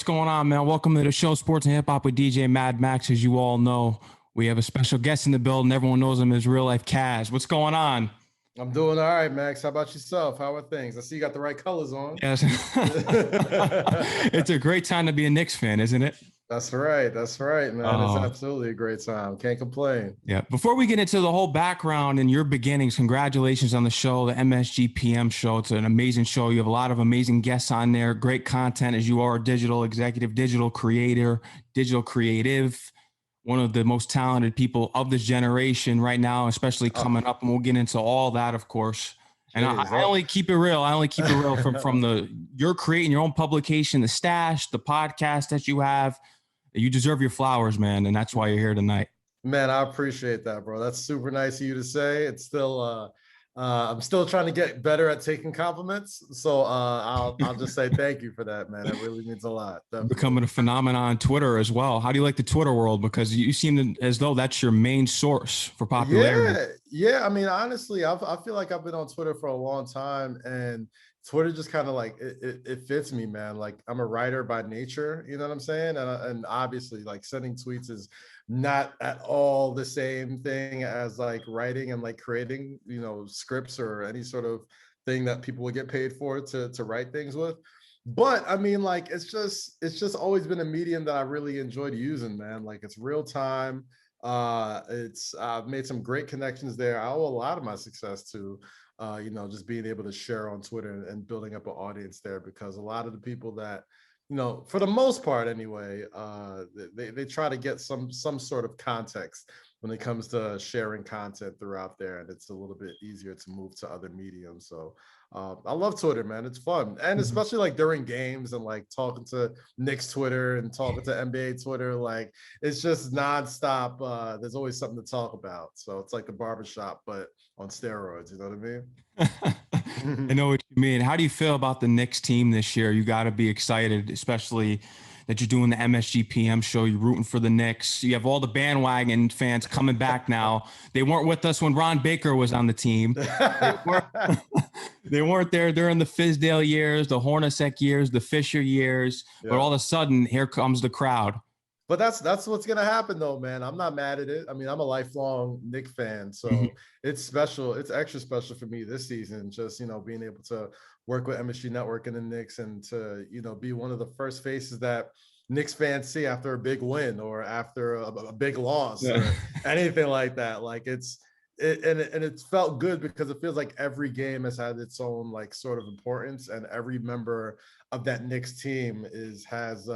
What's going on, man? Welcome to the show, Sports and Hip Hop with DJ Mad Max. As you all know, we have a special guest in the building. Everyone knows him as RealLifeKaz. What's going on? I'm doing all right, Max. How about yourself? How are things? I see you got the right colors on. Yes. It's a great time to be a Knicks fan, isn't it? That's right. That's right, man. It's absolutely a great time. Can't complain. Yeah. Before we get into the whole background and your beginnings, congratulations on the show, the MSG PM Show. It's an amazing show. You have a lot of amazing guests on there. Great content, as you are a digital executive, digital creator, digital creative, one of the most talented people of this generation right now, especially coming up. And we'll get into all that, of course. And I only keep it real. I only keep it real from you're creating your own publication, the Stash, the podcast that you have. You deserve your flowers, man, and that's why you're here tonight. Man, I appreciate that, bro. That's super nice of you to say. It's still, I'm still trying to get better at taking compliments, so I'll just say thank you for that, man. It really means a lot. Definitely. Becoming a phenomenon on Twitter as well. How do you like the Twitter world? Because you seem as though that's your main source for popularity. Yeah. I mean, honestly, I feel like I've been on Twitter for a long time, and Twitter just kind of like it fits me, man. Like, I'm a writer by nature, you know what I'm saying? And obviously, like, sending tweets is not at all the same thing as like writing and like creating, you know, scripts or any sort of thing that people would get paid for to write things with. But I mean, like, it's just always been a medium that I really enjoyed using, man. Like, it's real time. I've made some great connections there. I owe a lot of my success to you know, just being able to share on Twitter and building up an audience there, because a lot of the people that, you know, for the most part anyway, they try to get some sort of context when it comes to sharing content throughout there, and it's a little bit easier to move to other mediums. So I love Twitter, man. It's fun, and especially like during games and like talking to Knicks Twitter and talking to NBA Twitter, like it's just nonstop. There's always something to talk about. So it's like a barbershop, but on steroids. You know what I mean? I know what you mean. How do you feel about the Knicks team this year? You got to be excited, especially that you're doing the MSG PM show. You're rooting for the Knicks. You have all the bandwagon fans coming back now. They weren't with us when Ron Baker was on the team. They weren't there during the Fizdale years, the Hornacek years, the Fisher years. Yeah. But all of a sudden, here comes the crowd. But that's what's gonna happen, though, man. I'm not mad at it. I mean, I'm a lifelong Knicks fan, so it's special. It's extra special for me this season. Just, you know, being able to work with MSG Network and the Knicks, and to, you know, be one of the first faces that Knicks fans see after a big win or after a big loss or anything like that. Like, it's felt good because it feels like every game has had its own like sort of importance, and every member of that Knicks team has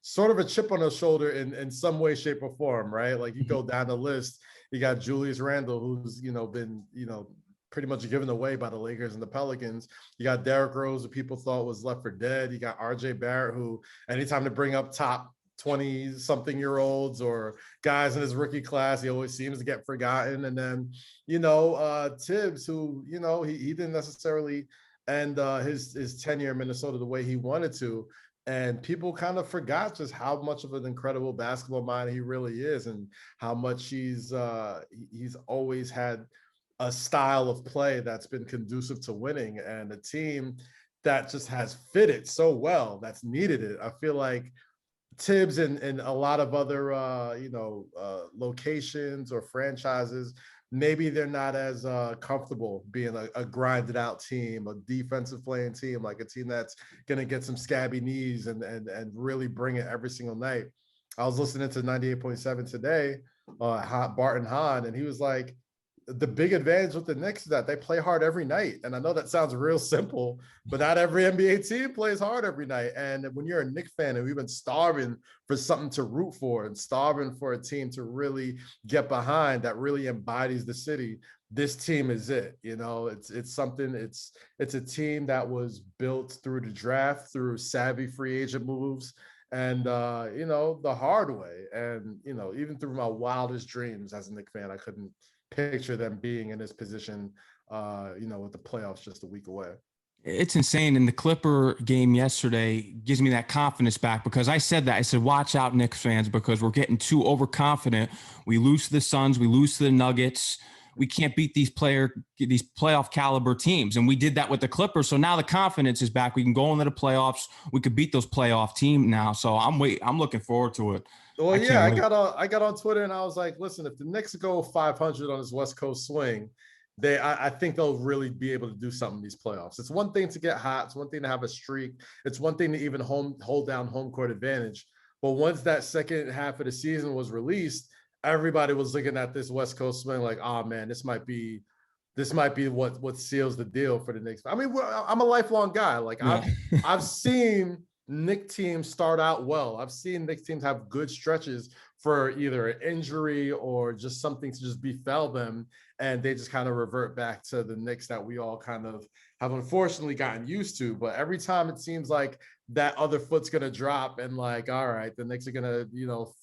sort of a chip on his shoulder in some way, shape, or form, right? Like, you go down the list, you got Julius Randle, who's, you know, been, you know, pretty much given away by the Lakers and the Pelicans. You got Derrick Rose, who people thought was left for dead. You got RJ Barrett, who anytime to bring up top 20-something-year-olds or guys in his rookie class, he always seems to get forgotten. And then, you know, Tibbs, who, you know, he didn't necessarily end his tenure in Minnesota the way he wanted to. And people kind of forgot just how much of an incredible basketball mind he really is, and how much he's always had a style of play that's been conducive to winning, and a team that just has fitted so well, that's needed it. I feel like Tibbs and a lot of other locations or franchises, maybe they're not as comfortable being a grinded out team, a defensive playing team, like a team that's going to get some scabby knees and really bring it every single night. I was listening to 98.7 today, Barton Hahn, and he was like, the big advantage with the Knicks is that they play hard every night. And I know that sounds real simple, but not every NBA team plays hard every night. And when you're a Knicks fan and we've been starving for something to root for and starving for a team to really get behind that really embodies the city, this team is it. You know, it's something, it's a team that was built through the draft, through savvy free agent moves, and you know, the hard way. And, you know, even through my wildest dreams as a Knicks fan, I couldn't picture them being in this position, you know, with the playoffs just a week away. It's insane. And the Clipper game yesterday gives me that confidence back, because I said that. I said, watch out, Knicks fans, because we're getting too overconfident. We lose to the Suns. We lose to the Nuggets. we can't beat these playoff caliber teams. And we did that with the Clippers. So now the confidence is back. We can go into the playoffs. We could beat those playoff teams now. So I'm looking forward to it. Well, I got on Twitter and I was like, listen, if the Knicks go 500 on this West Coast swing, I think they'll really be able to do something in these playoffs. It's one thing to get hot. It's one thing to have a streak. It's one thing to even hold down home court advantage. But once that second half of the season was released, everybody was looking at this West Coast swing like, oh man, this might be what seals the deal for the Knicks. I mean, I'm a lifelong guy. Like I've seen Knicks teams start out well. I've seen Knicks teams have good stretches for either an injury or just something to just befell them, and they just kind of revert back to the Knicks that we all kind of have unfortunately gotten used to. But every time it seems like that other foot's gonna drop, and like, all right, the Knicks are gonna,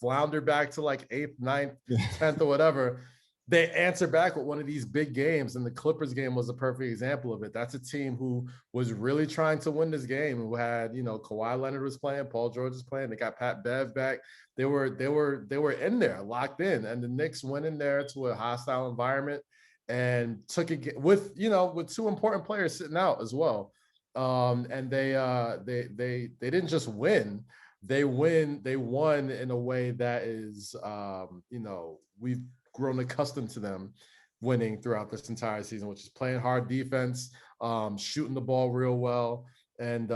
flounder back to like 8th, 9th, 10th or whatever. They answer back with one of these big games, and the Clippers game was a perfect example of it. That's a team who was really trying to win this game, who had, Kawhi Leonard was playing, Paul George was playing, they got Pat Bev back. They were in there, locked in, and the Knicks went in there to a hostile environment and took it with two important players sitting out as well. And they didn't just win. They won in a way that is, we've grown accustomed to them winning throughout this entire season, which is playing hard defense, shooting the ball real well, and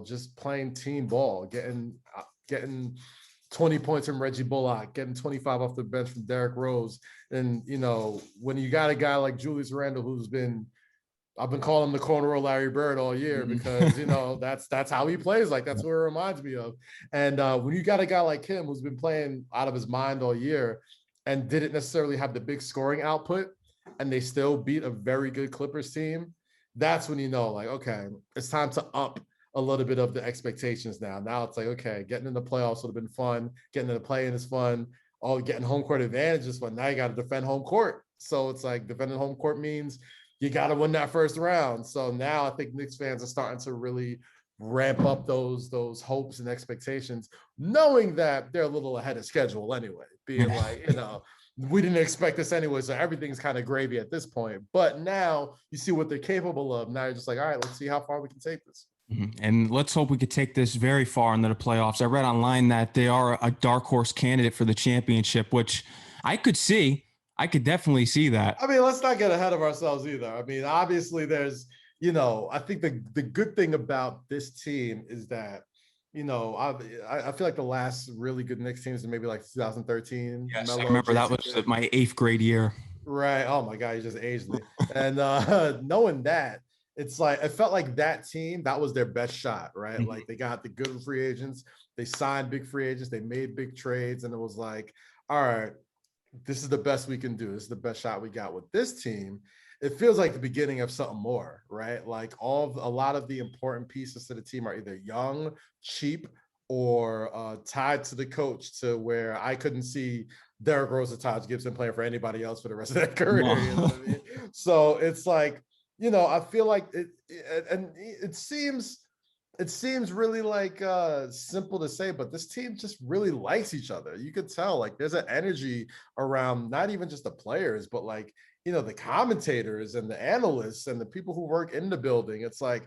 just playing team ball, getting 20 points from Reggie Bullock, getting 25 off the bench from Derrick Rose. And when you got a guy like Julius Randle, I've been calling him the corner of Larry Bird all year because that's how he plays. Like, that's what it reminds me of. And when you got a guy like him who's been playing out of his mind all year and didn't necessarily have the big scoring output, and they still beat a very good Clippers team, that's when like, okay, it's time to up a little bit of the expectations now. Now it's like, okay, getting in the playoffs would have been fun. Getting in the play-in is fun. Oh, getting home court advantage is fun. Now you got to defend home court. So it's like defending home court means you got to win that first round. So now I think Knicks fans are starting to really ramp up those hopes and expectations, knowing that they're a little ahead of schedule anyway, being like, we didn't expect this anyway, so everything's kind of gravy at this point. But now you see what they're capable of. Now you're just like, all right, let's see how far we can take this. And let's hope we could take this very far into the playoffs. I read online that they are a dark horse candidate for the championship, which I could see. I could definitely see that. I mean, let's not get ahead of ourselves either. I mean, obviously there's, I think the good thing about this team is that, I feel like the last really good Knicks teams are maybe like 2013. Yes, I remember that was my 8th grade year. Right. Oh my God, you just aged me. And knowing that, it's like, it felt like that team, that was their best shot, right? Mm-hmm. Like, they got the good free agents, they signed big free agents, they made big trades, and it was like, all right, this is the best we can do. This is the best shot we got with this team. It feels like the beginning of something more, right? Like a lot of the important pieces to the team are either young, cheap, or tied to the coach, to where I couldn't see Derrick Rose or Taj Gibson playing for anybody else for the rest of their career. No. You know what I mean? So it's like, I feel like it seems really like simple to say, but this team just really likes each other. You could tell, like, there's an energy around not even just the players, but like, the commentators and the analysts and the people who work in the building. It's like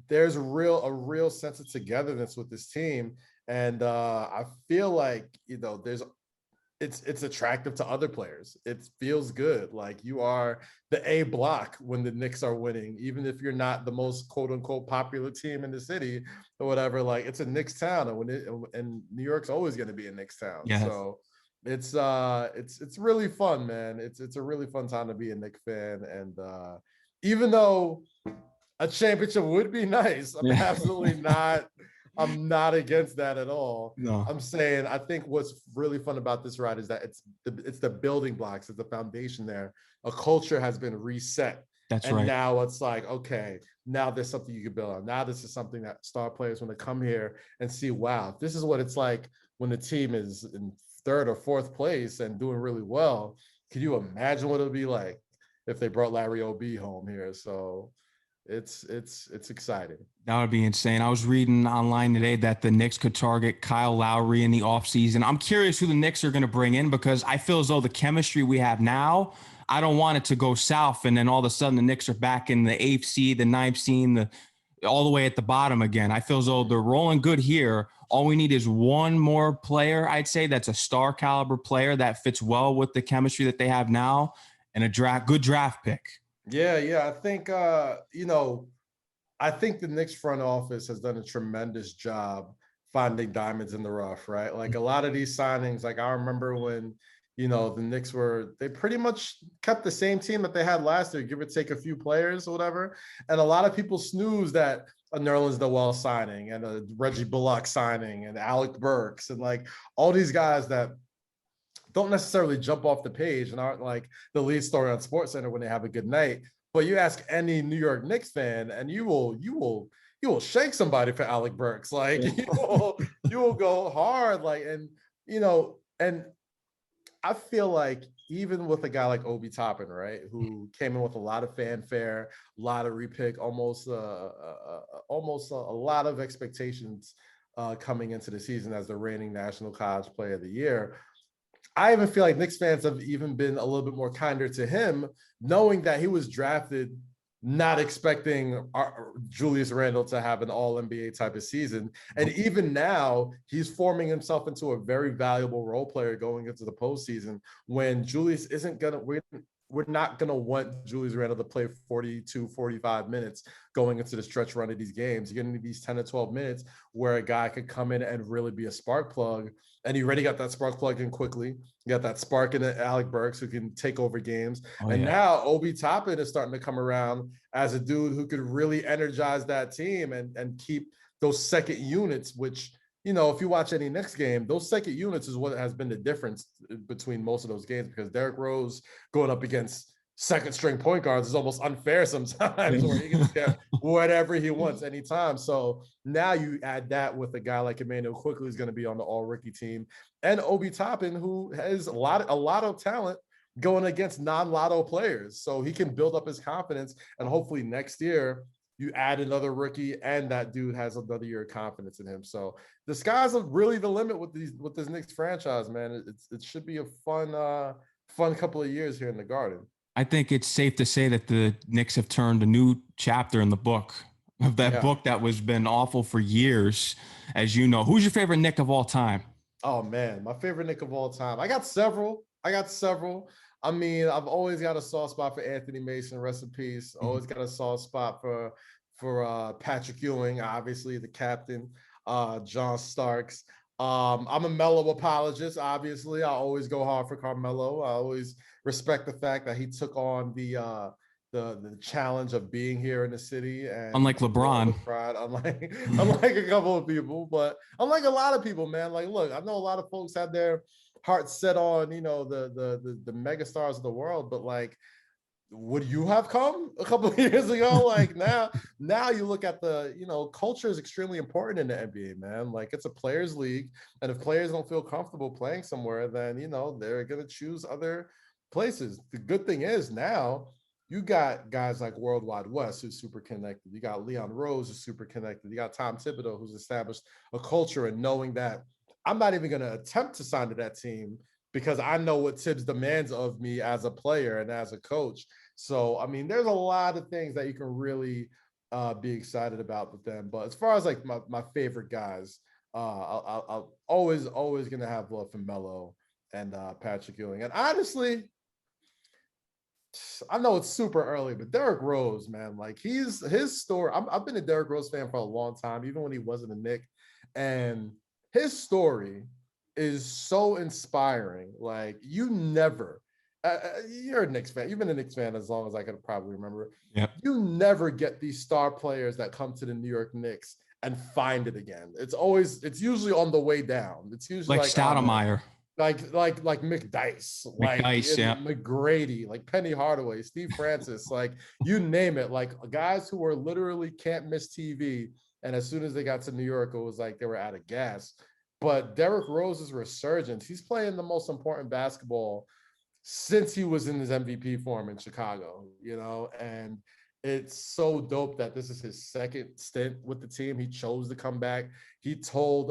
there's a real sense of togetherness with this team, and I feel like it's attractive to other players. It feels good. Like, you are the A block when the Knicks are winning, even if you're not the most quote unquote popular team in the city or whatever. Like, it's a Knicks town, and New York's always going to be a Knicks town. Yes. So it's really fun, man. It's a really fun time to be a Knicks fan, and even though a championship would be nice, I'm not against that at all. No. I'm saying, I think what's really fun about this ride is that it's the building blocks, it's the foundation there. A culture has been reset. That's right. And now it's like, okay, now there's something you can build on. Now this is something that star players want to come here and see, wow, this is what it's like when the team is in 3rd or 4th place and doing really well. Can you imagine what it would be like if they brought Larry O.B. home here? So it's exciting. That would be insane. I was reading online today that the Knicks could target Kyle Lowry in the offseason. I'm curious who the Knicks are going to bring in, because I feel as though the chemistry we have now, I don't want it to go south. And then all of a sudden the Knicks are back in the 8th seed, the 9th seed, all the way at the bottom again. I feel as though they're rolling good here. All we need is one more player, I'd say, that's a star caliber player that fits well with the chemistry that they have now, and a good draft pick. Yeah. I think, I think the Knicks front office has done a tremendous job finding diamonds in the rough, right? Like a lot of these signings, like I remember when, the Knicks they pretty much kept the same team that they had last year, give or take a few players or whatever. And a lot of people snooze that a Nerlens Noel signing and a Reggie Bullock signing and Alec Burks and like all these guys that don't necessarily jump off the page and aren't like the lead story on SportsCenter when they have a good night. But you ask any New York Knicks fan, and you will shake somebody for Alec Burks. Like you will go hard. Like and I feel like even with a guy like Obi Toppin, right, who came in with a lot of fanfare, a lot of repick, almost a lot of expectations coming into the season as the reigning National College Player of the Year. I even feel like Knicks fans have even been a little bit more kinder to him, knowing that he was drafted not expecting Julius Randle to have an all-NBA type of season. And even now, he's forming himself into a very valuable role player going into the postseason when Julius isn't going to – we're not going to want Julius Randle to play 42, 45 minutes going into the stretch run of these games. You're going to need these 10 to 12 minutes where a guy could come in and really be a spark plug. And he already got that spark plug in quickly. You got that spark in Alec Burks who can take over games. Now Obi Toppin is starting to come around as a dude who could really energize that team and keep those second units, which – if you watch any Knicks game, those second units is what has been the difference between most of those games because Derrick Rose going up against second string point guards is almost unfair sometimes where he can just get whatever he wants anytime. So now you add that with a guy like Emmanuel Quickley who's going to be on the all rookie team and Obi Toppin who has a lot of talent going against non-lotto players. So he can build up his confidence and hopefully next year you add another rookie and that dude has another year of confidence in him. So the sky's really the limit with this Knicks franchise, man. It should be a fun couple of years here in the Garden. I think it's safe to say that the Knicks have turned a new chapter in the book of that book that was been awful for years, as you know. Who's your favorite Knick of all time? Oh man, my favorite Knick of all time. I got several. I mean, I've always got a soft spot for Anthony Mason, rest in peace. Always got a soft spot for Patrick Ewing, obviously the captain, John Starks. I'm a Melo apologist, obviously. I always go hard for Carmelo. I always respect the fact that he took on the challenge of being here in the city. And unlike LeBron. Unlike a couple of people, but unlike a lot of people, man. Like, look, I know a lot of folks have their hearts set on, the mega stars of the world, but like, would you have come a couple of years ago? Like now you look at culture is extremely important in the NBA, man. Like it's a players' league. And if players don't feel comfortable playing somewhere, then, they're going to choose other places. The good thing is now you got guys like Worldwide West who's super connected. You got Leon Rose who's super connected. You got Tom Thibodeau who's established a culture and knowing that I'm not even going to attempt to sign to that team because I know what Tibbs demands of me as a player and as a coach. So, I mean, there's a lot of things that you can really be excited about with them. But as far as like my favorite guys, I'll always going to have love for Melo and Patrick Ewing. And honestly, I know it's super early, but Derrick Rose, man, like his story. I've been a Derrick Rose fan for a long time, even when he wasn't a Knick. And his story is so inspiring. Like you're a Knicks fan. You've been a Knicks fan as long as I can probably remember. Yep. You never get these star players that come to the New York Knicks and find it again. It's usually on the way down. It's usually like Stoudemire. Like McDyess, McGrady, like Penny Hardaway, Steve Francis, like you name it, like guys who were literally can't miss TV. And as soon as they got to New York, it was like they were out of gas. But Derrick Rose's resurgence, he's playing the most important basketball since he was in his MVP form in Chicago, and it's so dope that this is his second stint with the team. He chose to come back. He told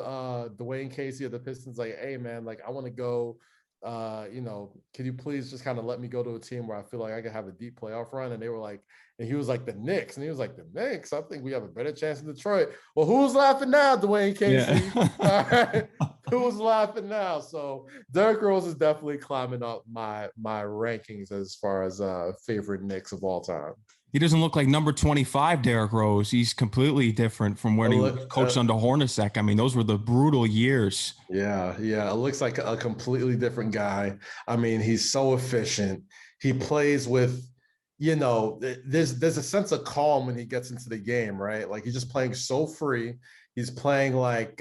Dwayne Casey of the Pistons, like, hey man, like I want to go can you please just kind of let me go to a team where I feel like I can have a deep playoff run? And they were like, and he was like, the Knicks. And he was like, the Knicks? I think we have a better chance in Detroit. Well, who's laughing now, Dwayne Casey? Yeah. All right. Who's laughing now? So Derrick Rose is definitely climbing up my rankings as far as favorite Knicks of all time. He doesn't look like number 25 Derrick Rose. He's completely different from when he was coached under Hornacek. I mean, those were the brutal years. Yeah. It looks like a completely different guy. I mean, he's so efficient. He plays with, there's a sense of calm when he gets into the game, right? Like he's just playing so free. He's playing like,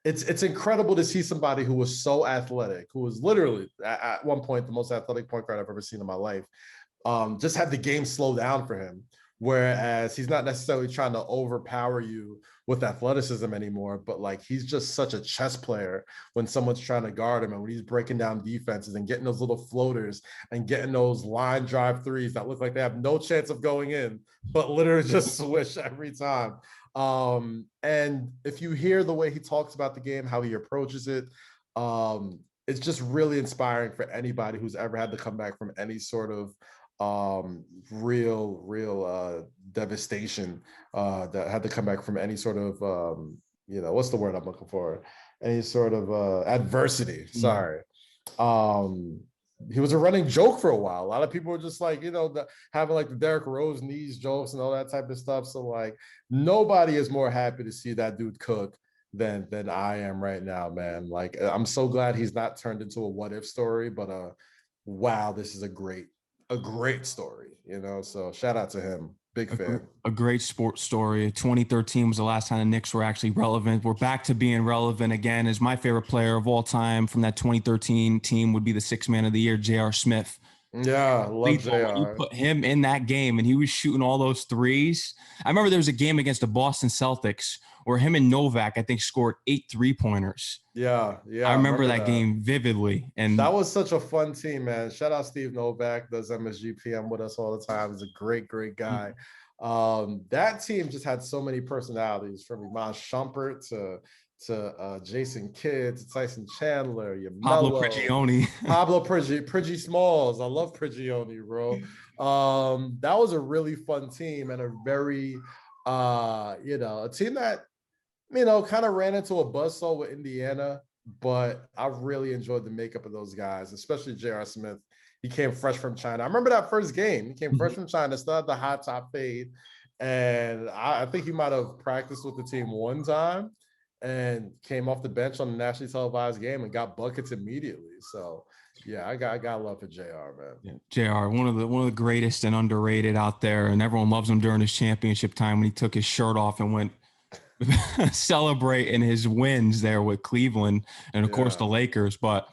it's incredible to see somebody who was so athletic, who was literally at one point the most athletic point guard I've ever seen in my life. Just had the game slow down for him. Whereas he's not necessarily trying to overpower you with athleticism anymore, but like he's just such a chess player when someone's trying to guard him and when he's breaking down defenses and getting those little floaters and getting those line drive threes that look like they have no chance of going in, but literally just swish every time. And if you hear the way he talks about the game, how he approaches it, it's just really inspiring for anybody who's ever had to come back from any sort of real devastation, that had to come back from any sort of what's the word I'm looking for, any sort of adversity. Sorry. He was a running joke for a while. A lot of people were just like, having like the Derrick Rose knees jokes and all that type of stuff. So like nobody is more happy to see that dude cook than I am right now, man. Like I'm so glad he's not turned into a what if story, but wow, this is a great story, so shout out to him. Big fan. A great sports story. 2013 was the last time the Knicks were actually relevant. We're back to being relevant again. As my favorite player of all time from that 2013 team would be the sixth man of the year, J.R. Smith. Yeah, love JR. When you put him in that game and he was shooting all those threes. I remember there was a game against the Boston Celtics where him and Novak, I think, scored 8 3-pointers. Yeah. I remember that game vividly. And that was such a fun team, man. Shout out Steve Novak, does MSG PM with us all the time. He's a great guy. That team just had so many personalities, from Iman Shumpert to Jason Kidd, to Tyson Chandler, Pablo Prigioni. Pablo Prigi Smalls. I love Prigioni, bro. That was a really fun team and a very, a team that, kind of ran into a buzzsaw with Indiana, but I really enjoyed the makeup of those guys, especially J.R. Smith. He came fresh from China. I remember that first game. He came fresh from China, still had the high top fade, and I think he might have practiced with the team one time and came off the bench on the nationally televised game and got buckets immediately. So yeah, I got love for JR, man. Yeah, JR, one of the greatest and underrated out there, and everyone loves him during his championship time when he took his shirt off and went celebrating his wins there with Cleveland and of course the Lakers. But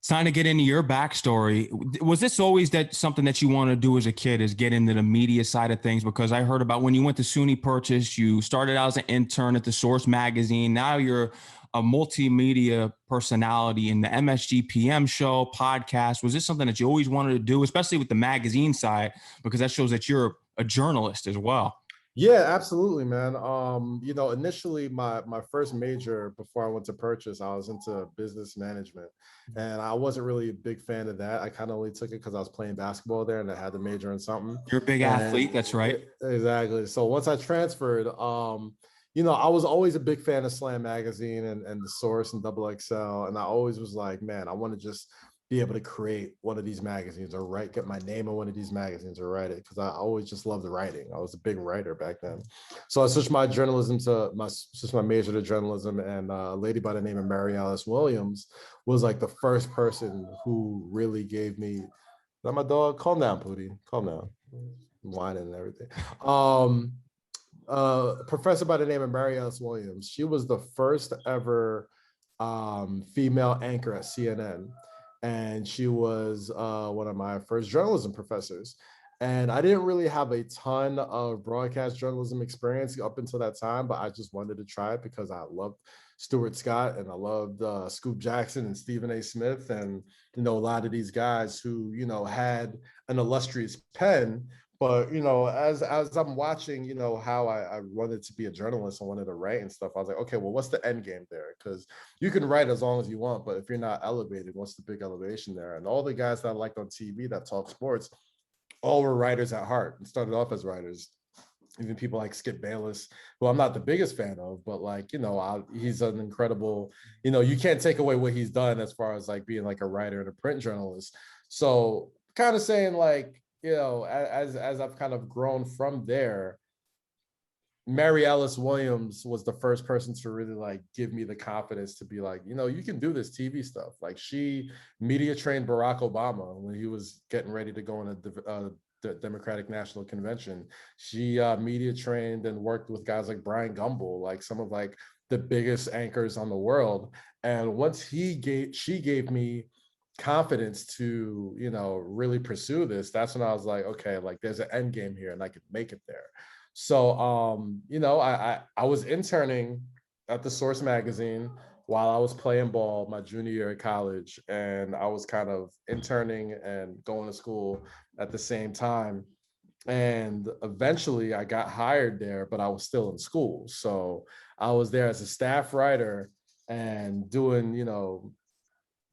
it's time to get into your backstory. Was this always something that you want to do as a kid, is get into the media side of things? Because I heard about when you went to SUNY Purchase, you started out as an intern at the Source magazine. Now you're a multimedia personality in the MSG PM Show podcast. Was this something that you always wanted to do, especially with the magazine side, because that shows that you're a journalist as well? Yeah, absolutely, man. Initially my first major before I went to Purchase, I was into business management, and I wasn't really a big fan of that. I kind of only took it because I was playing basketball there and I had to major in something. You're a big athlete, that's right. Exactly. So once I transferred, I was always a big fan of Slam Magazine and the Source and XXL, and I always was like, man, I want to just be able to create one of these magazines or get my name in one of these magazines or write it, because I always just loved the writing. I was a big writer back then. So I switched my major to journalism, and a lady by the name of Mary Alice Williams was like the first person who really gave me, is that my dog? Calm down, Pootie. Calm down. I'm whining and everything. Professor by the name of Mary Alice Williams. She was the first ever female anchor at CNN. And she was one of my first journalism professors. And I didn't really have a ton of broadcast journalism experience up until that time, but I just wanted to try it because I loved Stuart Scott and I loved Scoop Jackson and Stephen A. Smith and, a lot of these guys who, had an illustrious pen, But as I'm watching, how I wanted to be a journalist and wanted to write and stuff, I was like, okay, well, what's the end game there? Because you can write as long as you want, but if you're not elevated, what's the big elevation there? And all the guys that I liked on TV that talk sports, all were writers at heart and started off as writers. Even people like Skip Bayless, who I'm not the biggest fan of, but like, he's an incredible, you can't take away what he's done as far as like being like a writer and a print journalist. So kind of saying like, as I've kind of grown from there, Mary Ellis Williams was the first person to really like give me the confidence to be like, you can do this TV stuff. Like she media trained Barack Obama when he was getting ready to go on the Democratic National Convention. She media trained and worked with guys like Brian Gumbel, like some of like the biggest anchors on the world. And once she gave me confidence to, really pursue this, that's when I was like, okay, like there's an end game here and I could make it there. So, I was interning at the Source magazine while I was playing ball my junior year of college, and I was kind of interning and going to school at the same time. And eventually I got hired there, but I was still in school. So I was there as a staff writer and doing,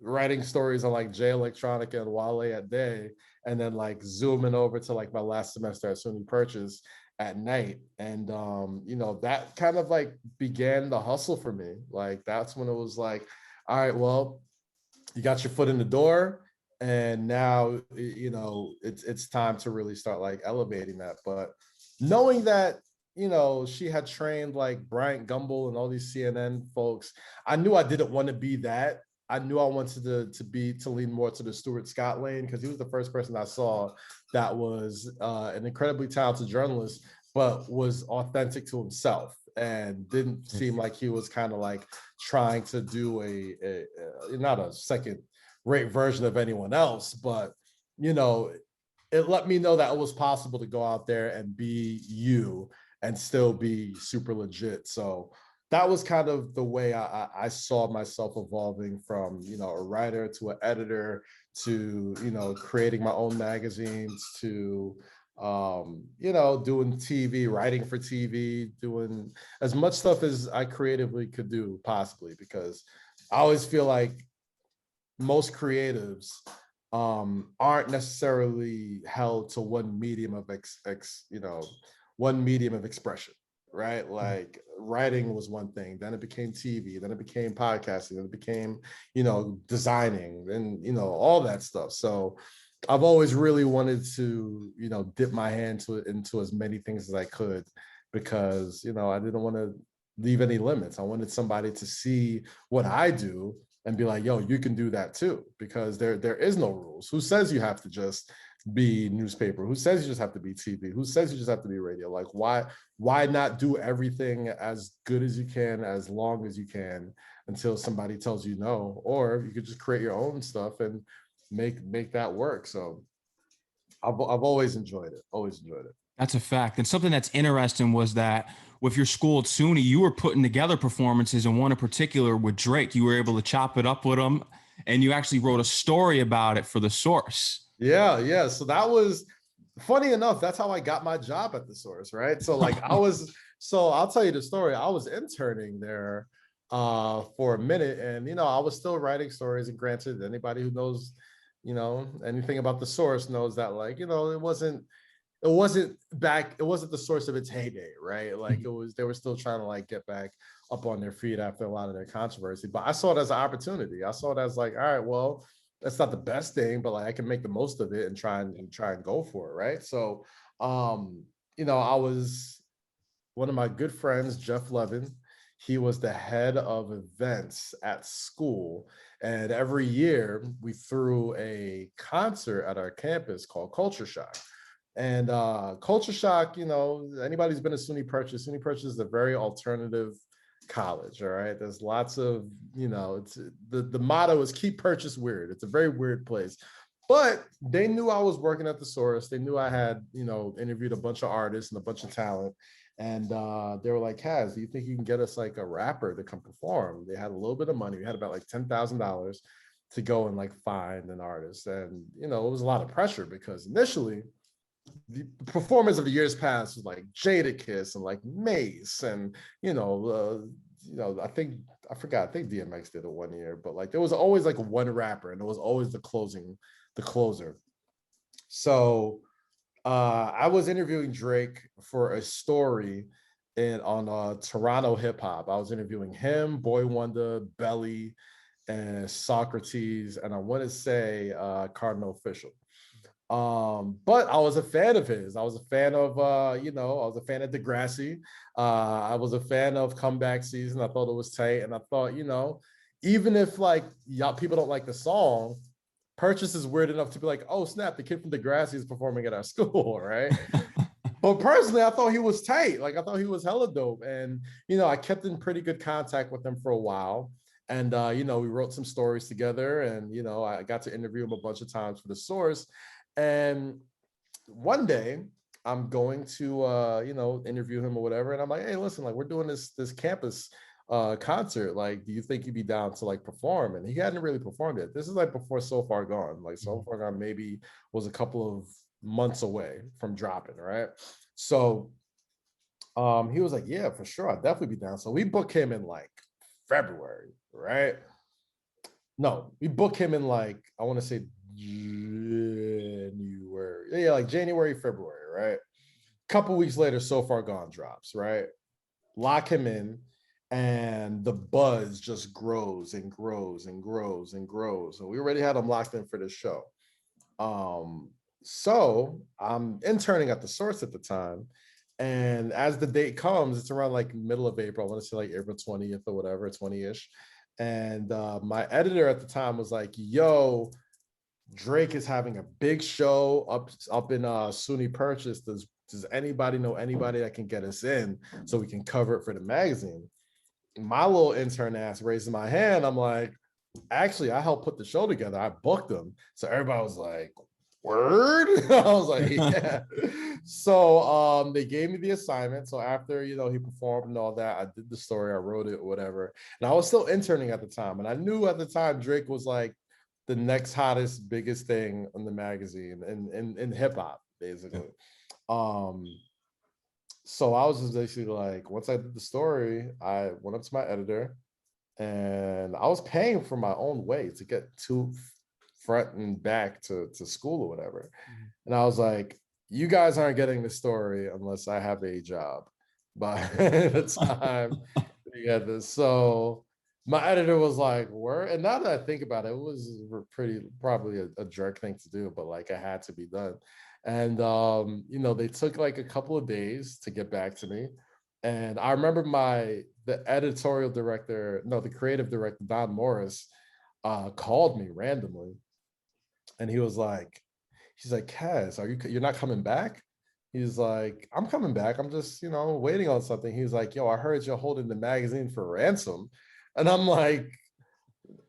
writing stories on like Jay Electronica and Wale at day, and then like zooming over to like my last semester at SUNY Purchase at night. And that kind of like began the hustle for me. Like that's when it was like, all right, well, you got your foot in the door, and now it's time to really start like elevating that. But knowing that she had trained like Bryant Gumbel and all these CNN folks, I knew I didn't want to be that. I knew I wanted to lean more to the Stuart Scott lane, because he was the first person I saw that was an incredibly talented journalist, but was authentic to himself and didn't seem like he was kind of like trying to do a not a second rate version of anyone else, but it let me know that it was possible to go out there and be you and still be super legit. So that was kind of the way I saw myself evolving from, a writer to an editor to, creating my own magazines to, doing TV, writing for TV, doing as much stuff as I creatively could do possibly, because I always feel like most creatives aren't necessarily held to one medium of one medium of expression, right? Like writing was one thing, then it became TV, then it became podcasting, then it became, designing and, all that stuff. So I've always really wanted to, dip my hand into as many things as I could, because, I didn't want to leave any limits. I wanted somebody to see what I do and be like, yo, you can do that too, because there is no rules. Who says you have to just be newspaper? Who says you just have to be TV? Who says you just have to be radio? Like, why not do everything as good as you can, as long as you can, until somebody tells you no? Or you could just create your own stuff and make that work. So I've always enjoyed it. Always enjoyed it. That's a fact. And something that's interesting was that with your school at SUNY, you were putting together performances, and one in particular with Drake. You were able to chop it up with him, and you actually wrote a story about it for The Source. Yeah. So that was, funny enough, that's how I got my job at The Source, right? So like so I'll tell you the story. I was interning there for a minute, and I was still writing stories. And granted, anybody who knows anything about The Source knows that, like, it wasn't the Source of its heyday, right? Like they were still trying to like get back up on their feet after a lot of their controversy. But I saw it as an opportunity. I saw it as like, all right, well, that's not the best thing, but like I can make the most of it and try and go for it, right? So I was, one of my good friends, Jeff Levin, he was the head of events at school. And every year we threw a concert at our campus called Culture Shock. And Culture Shock, anybody who's been to SUNY Purchase is a very alternative college. All right. There's lots of, it's the motto is keep Purchase weird. It's a very weird place. But they knew I was working at The Source. They knew I had, interviewed a bunch of artists and a bunch of talent. And they were like, Kaz, do you think you can get us like a rapper to come perform? They had a little bit of money. We had about like $10,000 to go and like find an artist. And, it was a lot of pressure, because initially the performers of the years past was like Jadakiss and like Mace and I think DMX did it one year, but like there was always like one rapper and it was always the closer. So I was interviewing Drake for a story on Toronto hip hop. I was interviewing him, Boy Wonder, Belly, and Socrates, and I want to say Cardinal Official. But I was a fan of his. I was a fan of I was a fan of Degrassi. I was a fan of Comeback Season. I thought it was tight, and I thought, even if like y'all people don't like the song, Purchase is weird enough to be like, oh snap, the kid from Degrassi is performing at our school, right? But personally, I thought he was tight. Like I thought he was hella dope, and I kept in pretty good contact with him for a while. And we wrote some stories together, and I got to interview him a bunch of times for The Source. And one day I'm going to interview him or whatever, and I'm like, hey, listen, like we're doing this campus concert, like do you think you'd be down to like perform? And he hadn't really performed it. This is like before So Far Gone. Like So Far Gone maybe was a couple of months away from dropping, right? So he was like, yeah, for sure, I'd definitely be down. So we booked him in like February, right? No, we booked him in like, I want to say January. Yeah, like January, February, right? Couple weeks later, So Far Gone drops, right? Lock him in, and the buzz just grows and grows and grows and grows. And we already had him locked in for this show. So I'm interning at The Source at the time. And as the date comes, it's around like middle of April. I want to say like April 20th or whatever, 20-ish. And my editor at the time was like, yo, Drake is having a big show up in SUNY Purchase. Does anybody know anybody that can get us in so we can cover it for the magazine? My little intern ass raising my hand. I'm like, actually, I helped put the show together. I booked them. So everybody was like, word? I was like, yeah. So they gave me the assignment. So after, he performed and all that, I did the story, I wrote it, whatever. And I was still interning at the time. And I knew at the time Drake was like the next hottest, biggest thing in the magazine in hip hop, basically. So I was just basically like, once I did the story, I went up to my editor and I was paying for my own way to get to front and back to school or whatever. And I was like, you guys aren't getting the story unless I have a job by the time we get this. So my editor was like, word. And now that I think about it, it was probably a jerk thing to do, but like it had to be done. And they took like a couple of days to get back to me. And I remember the creative director, Don Morris, called me randomly. And he's like, Kaz, you're not coming back? He's like, I'm coming back. I'm just, waiting on something. He's like, yo, I heard you're holding the magazine for ransom. And I'm like,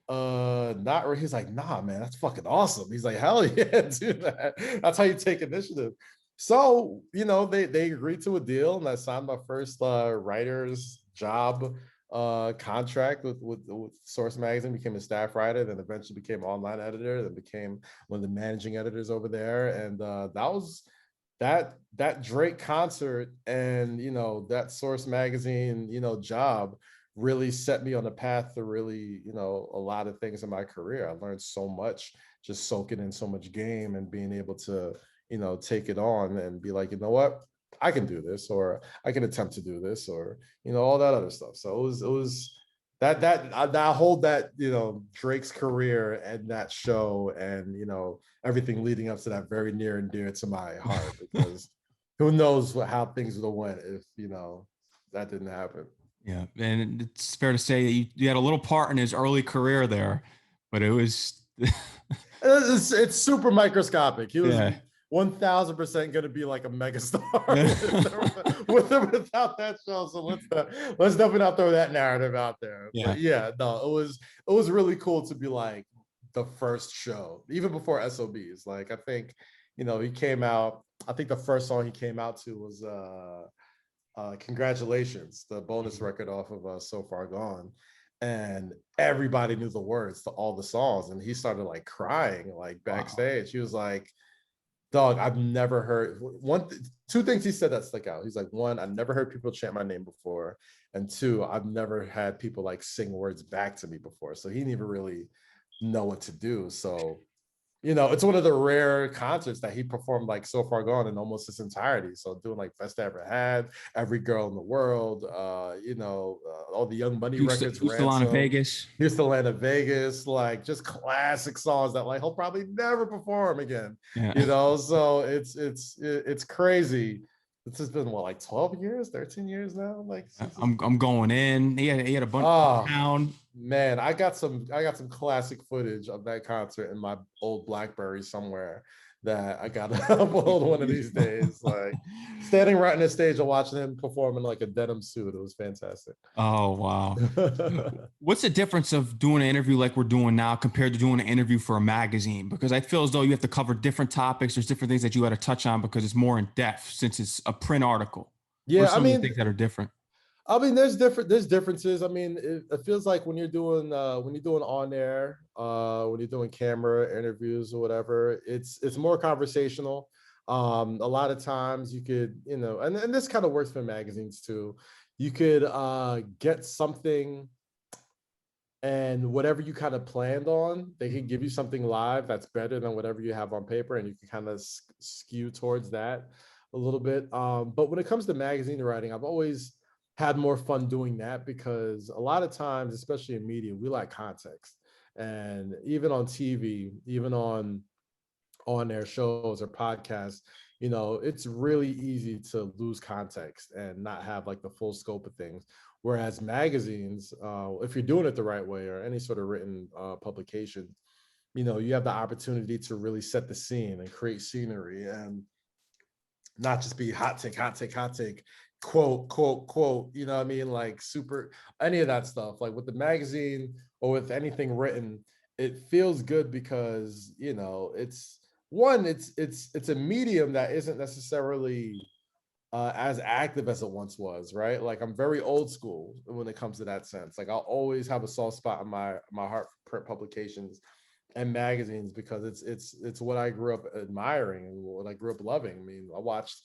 not. He's like, nah, man, that's fucking awesome. He's like, hell yeah, do that. That's how you take initiative. So, they agreed to a deal, and I signed my first writer's job contract with Source Magazine, became a staff writer, then eventually became online editor, then became one of the managing editors over there. And that was that Drake concert and that Source Magazine job really set me on the path to really a lot of things in my career. I learned so much just soaking in so much game and being able to take it on and be like, you know what, I can do this, or I can attempt to do this, or all that other stuff. So it was that hold that Drake's career and that show and everything leading up to that very near and dear to my heart, because who knows how things would have went if that didn't happen. Yeah, and it's fair to say that you had a little part in his early career there, but it was it's super microscopic. He was 1,000% going to be like a megastar with or without that show. So let's definitely not throw that narrative out there. Yeah. But yeah, no, it was really cool to be like the first show, even before SOBs. Like I think, he came out. I think the first song he came out to was Congratulations, the bonus record off of So Far Gone. And everybody knew the words to all the songs. And he started like crying like backstage. Wow. He was like, Dog, I've never heard two things he said that stuck out. He's like, one, I never heard people chant my name before. And two, I've never had people like sing words back to me before. So he didn't even really know what to do. So, it's one of the rare concerts that he performed like So Far Gone in almost its entirety. So doing like Best I Ever Had, Every Girl in the World, all the Young Money records, Houston, Vegas. Houston, Atlanta, Vegas, like just classic songs that like he'll probably never perform again. Yeah. So it's crazy. This has been what, like 12 years, 13 years now? Like I'm going in. He had a bunch of town. Man, I got some classic footage of that concert in my old BlackBerry somewhere that I gotta upload one of these days. Like standing right on the stage and watching him perform in like a denim suit. It was fantastic. Oh wow. What's the difference of doing an interview like we're doing now compared to doing an interview for a magazine? Because I feel as though you have to cover different topics. There's different things that you got to touch on because it's more in depth since it's a print article. Yeah, I mean, things that are different. I mean, there's differences. I mean, it feels like when you're doing on air, when you're doing camera interviews or whatever, it's more conversational. A lot of times you could, and this kind of works for magazines too. You could get something, and whatever you kind of planned on, they can give you something live that's better than whatever you have on paper, and you can kind of skew towards that a little bit. But when it comes to magazine writing, I've always had more fun doing that because a lot of times, especially in media, we like context. And even on TV, even on air shows or podcasts, it's really easy to lose context and not have like the full scope of things. Whereas magazines, if you're doing it the right way, or any sort of written publication, you have the opportunity to really set the scene and create scenery and not just be hot take, quote, you know what I mean? Like super, any of that stuff. Like with the magazine or with anything written, it feels good because, it's a medium that isn't necessarily as active as it once was, right? Like I'm very old school when it comes to that sense. Like I'll always have a soft spot in my heart for print publications and magazines because it's what I grew up admiring and what I grew up loving. I mean, I watched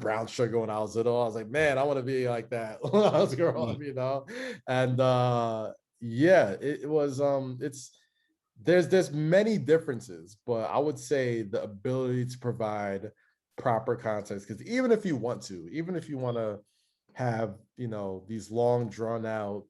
Brown Sugar when I was little. I was like, man, I want to be like that when I was growing up, And it was there's many differences, but I would say the ability to provide proper context, because even if you want to have, these long drawn out,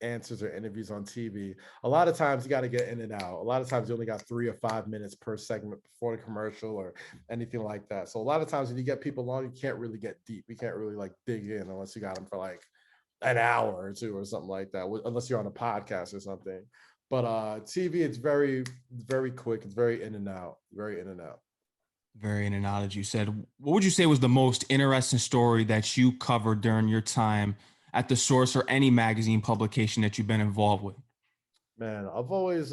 answers or interviews on TV, a lot of times you got to get in and out. A lot of times you only got 3 or 5 minutes per segment before the commercial or anything like that. So a lot of times when you get people on, you can't really get deep. You can't really like dig in unless you got them for like an hour or two or something like that, unless you're on a podcast or something. But TV, it's very, very quick. It's very in and out. Very in and out. Very in and out, as you said. What would you say was the most interesting story that you covered during your time at the Source or any magazine publication that you've been involved with? Man, I've always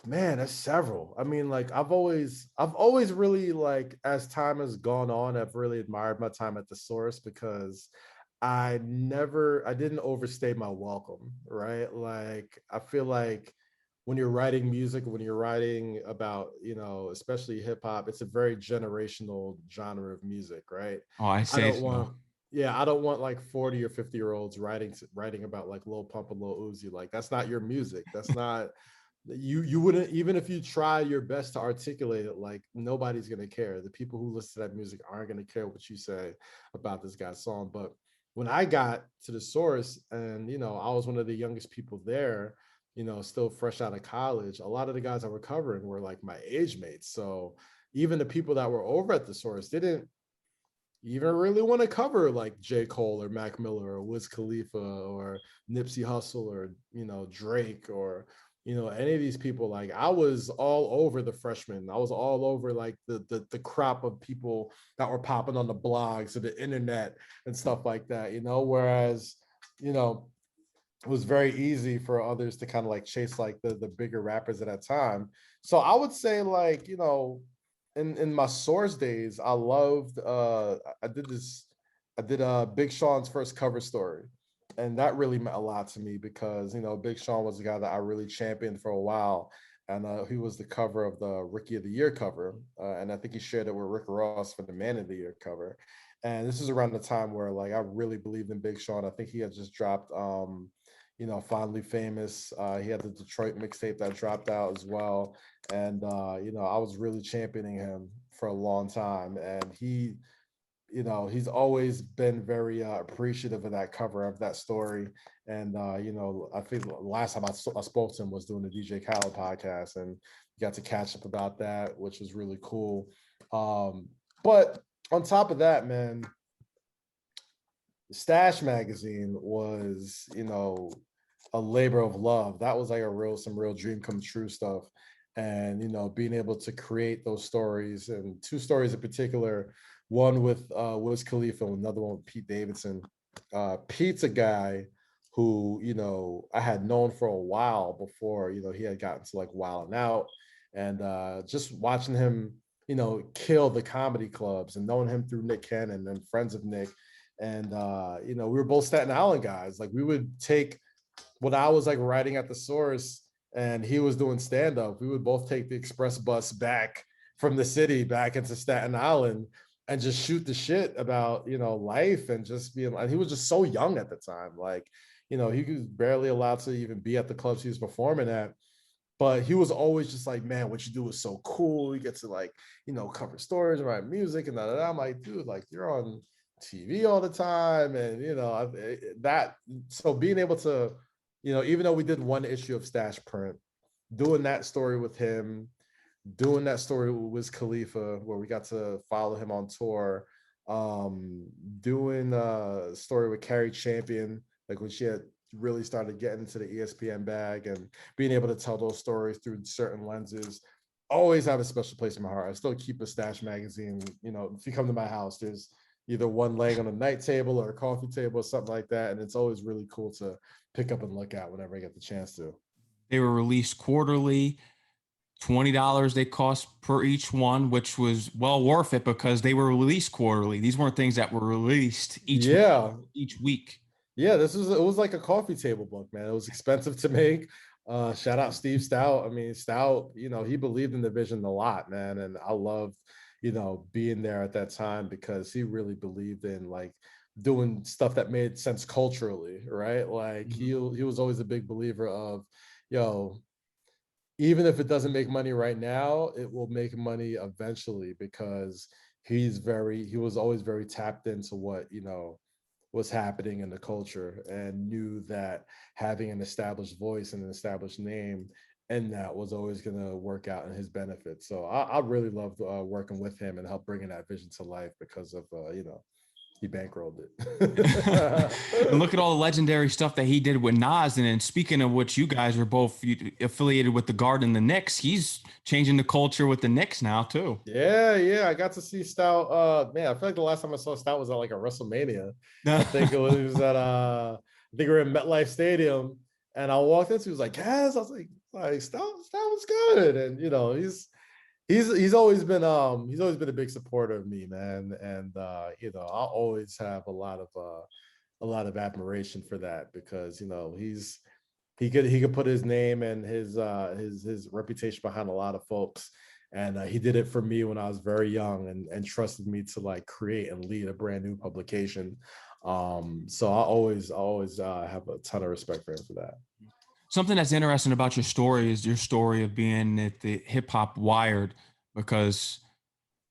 there's several. I mean, like I've always really, like, as time has gone on, I've really admired my time at the Source because I didn't overstay my welcome, right? Like I feel like when you're writing music, when you're writing about, especially hip hop, it's a very generational genre of music, right? Oh, I don't want like 40 or 50-year-olds writing about like Lil Pump and Lil Uzi. Like that's not your music. That's not you wouldn't, even if you try your best to articulate it, like nobody's gonna care. The people who listen to that music aren't gonna care what you say about this guy's song. But when I got to the Source and, I was one of the youngest people there, still fresh out of college, a lot of the guys I were covering were like my age mates. So even the people that were over at the Source didn't even really want to cover like J. Cole or Mac Miller or Wiz Khalifa or Nipsey Hussle or, Drake or, any of these people. Like I was all over the freshmen. I was all over like the crop of people that were popping on the blogs or the internet and stuff like that, whereas, it was very easy for others to kind of like chase like the bigger rappers at that time. So I would say like, in my Source days, I loved I did Big Sean's first cover story. And that really meant a lot to me because, Big Sean was the guy that I really championed for a while. and he was the cover of the Rookie of the Year cover, and I think he shared it with Rick Ross for the Man of the Year cover. And this is around the time where like I really believed in Big Sean. I think he had just dropped, Finally Famous. He had the Detroit mixtape that dropped out as well, and I was really championing him for a long time, and he's always been very appreciative of that cover, of that story. And I think the last time I spoke to him was doing the DJ Khaled podcast, and got to catch up about that, which was really cool. But on top of that, man, Stash magazine was, a labor of love. That was like some real dream come true stuff. And being able to create those stories, and two stories in particular, one with Wiz Khalifa and another one with Pete Davidson. Pete's a guy who, I had known for a while before, he had gotten to like Wild 'N Out, and just watching him, kill the comedy clubs, and knowing him through Nick Cannon and friends of Nick. And we were both Staten Island guys. Like we would take, when I was like writing at the Source and he was doing stand-up, we would both take the express bus back from the city back into Staten Island and just shoot the shit about, life, and just being like, he was just so young at the time. Like, he was barely allowed to even be at the clubs he was performing at. But he was always just like, man, what you do is so cool. You get to like, cover stories, write music, and I'm like, dude, like you're on TV all the time. And, so being able to, even though we did one issue of Stash Print, doing that story with him, doing that story with Wiz Khalifa, where we got to follow him on tour, doing a story with Carrie Champion, like when she had really started getting into the ESPN bag, and being able to tell those stories through certain lenses, always have a special place in my heart. I still keep a Stash magazine. If you come to my house, there's either one laying on a night table or a coffee table or something like that. And it's always really cool to pick up and look at whenever I get the chance to. They were released quarterly. $20 they cost per each one, which was well worth it because they were released quarterly. These weren't things that were released each week. Yeah, it was like a coffee table book, man. It was expensive to make. Shout out Steve Stout. I mean, Stout, he believed in the vision a lot, man. And I loved, being there at that time because he really believed in like doing stuff that made sense culturally, right? Like he was always a big believer of, even if it doesn't make money right now, it will make money eventually, because he was always very tapped into what, was happening in the culture, and knew that having an established voice and an established name, and that was always going to work out in his benefit. So I really loved working with him and help bringing that vision to life because of, he bankrolled it. And look at all the legendary stuff that he did with Nas. And then speaking of which, you guys are both affiliated with the Garden and the Knicks. He's changing the culture with the Knicks now too. Yeah. I got to see Stout. Man, I feel like the last time I saw Stout was at like a WrestleMania. I think it was at I think we were in MetLife Stadium, and I walked into, he was like, Kaz. I was like Stout was good. And he's always been a big supporter of me, man. And I'll always have a lot of admiration for that, because he could put his name and his reputation behind a lot of folks. And he did it for me when I was very young, and trusted me to like create and lead a brand new publication. So I always have a ton of respect for him for that. Something that's interesting about your story is your story of being at the Hip Hop Wired, because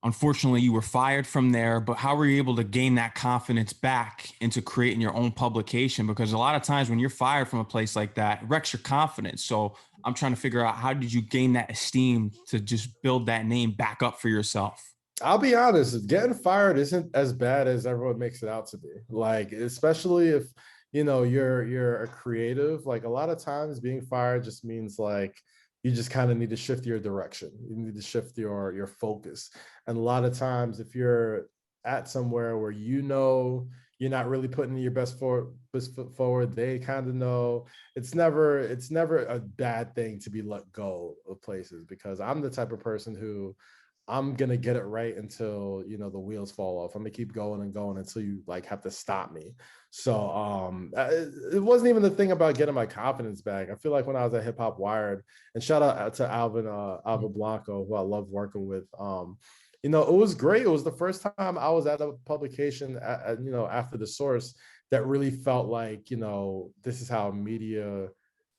unfortunately you were fired from there, but how were you able to gain that confidence back into creating your own publication? Because a lot of times when you're fired from a place like that, it wrecks your confidence. So I'm trying to figure out, how did you gain that esteem to just build that name back up for yourself? I'll be honest, getting fired isn't as bad as everyone makes it out to be. Like, especially if, you're a creative. Like, a lot of times being fired just means like you just kind of need to shift your direction. You need to shift your focus. And a lot of times if you're at somewhere where you're not really putting your best foot forward, they kind of know. It's never a bad thing to be let go of places, because I'm the type of person who I'm gonna get it right until, you know, the wheels fall off. I'm gonna keep going and going until you like have to stop me. So it wasn't even the thing about getting my confidence back. I feel like when I was at Hip Hop Wired, and shout out to Alvin Blanco, who I love working with. You know, it was great. It was the first time I was at a publication you know, after The Source, that really felt like, you know, this is how media,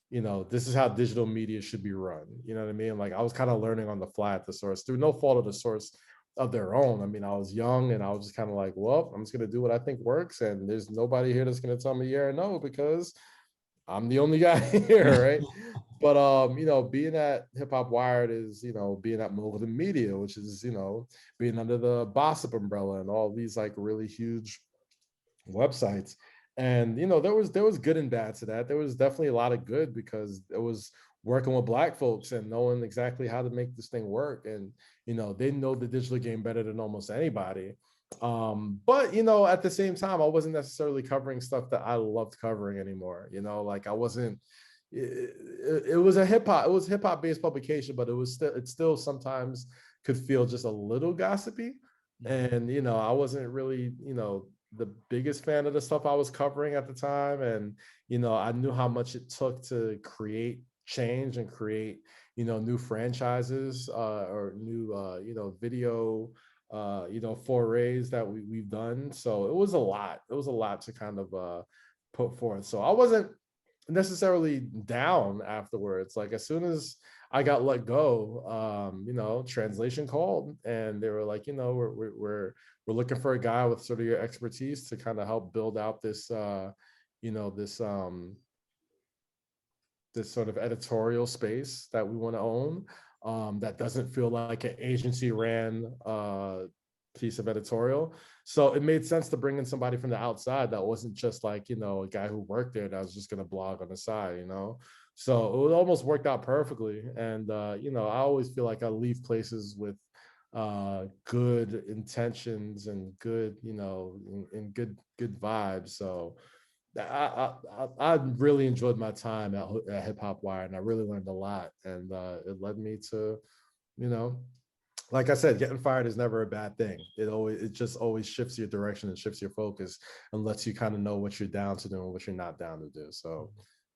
you know, this is how digital media should be run. You know what I mean? Like, I was kind of learning on the fly at The Source through no fault of The Source of their own. I mean, I was young and I was just kind of like, well, I'm just going to do what I think works. And there's nobody here that's going to tell me yeah or no, because I'm the only guy here, right? But you know, being at Hip Hop Wired is, you know, being at Mogul Media, which is, you know, being under the Bossip umbrella and all these like really huge websites. And you know, there was good and bad to that. There was definitely a lot of good because it was working with Black folks and knowing exactly how to make this thing work. And you know, they know the digital game better than almost anybody. But you know, at the same time, I wasn't necessarily covering stuff that I loved covering anymore. You know, like I wasn't. It was a hip hop based publication, but it still sometimes could feel just a little gossipy. And you know, I wasn't really, you know, the biggest fan of the stuff I was covering at the time. And, you know, I knew how much it took to create change and create, you know, new franchises or new, you know, video, you know, forays that we've done. So it was a lot. It was a lot to kind of put forth. So I wasn't necessarily down afterwards. Like as soon as I got let go, you know, translation called and they were like, you know, we're looking for a guy with sort of your expertise to kind of help build out this, you know, this sort of editorial space that we want to own, that doesn't feel like an agency ran piece of editorial. So it made sense to bring in somebody from the outside that wasn't just like, you know, a guy who worked there that was just going to blog on the side, you know. So it almost worked out perfectly. And you know, I always feel like I leave places with good intentions and good, you know, and good vibes. So I really enjoyed my time at Hip Hop Wire, and I really learned a lot. And it led me to, you know, like I said, getting fired is never a bad thing. It just always shifts your direction and shifts your focus and lets you kind of know what you're down to do and what you're not down to do. So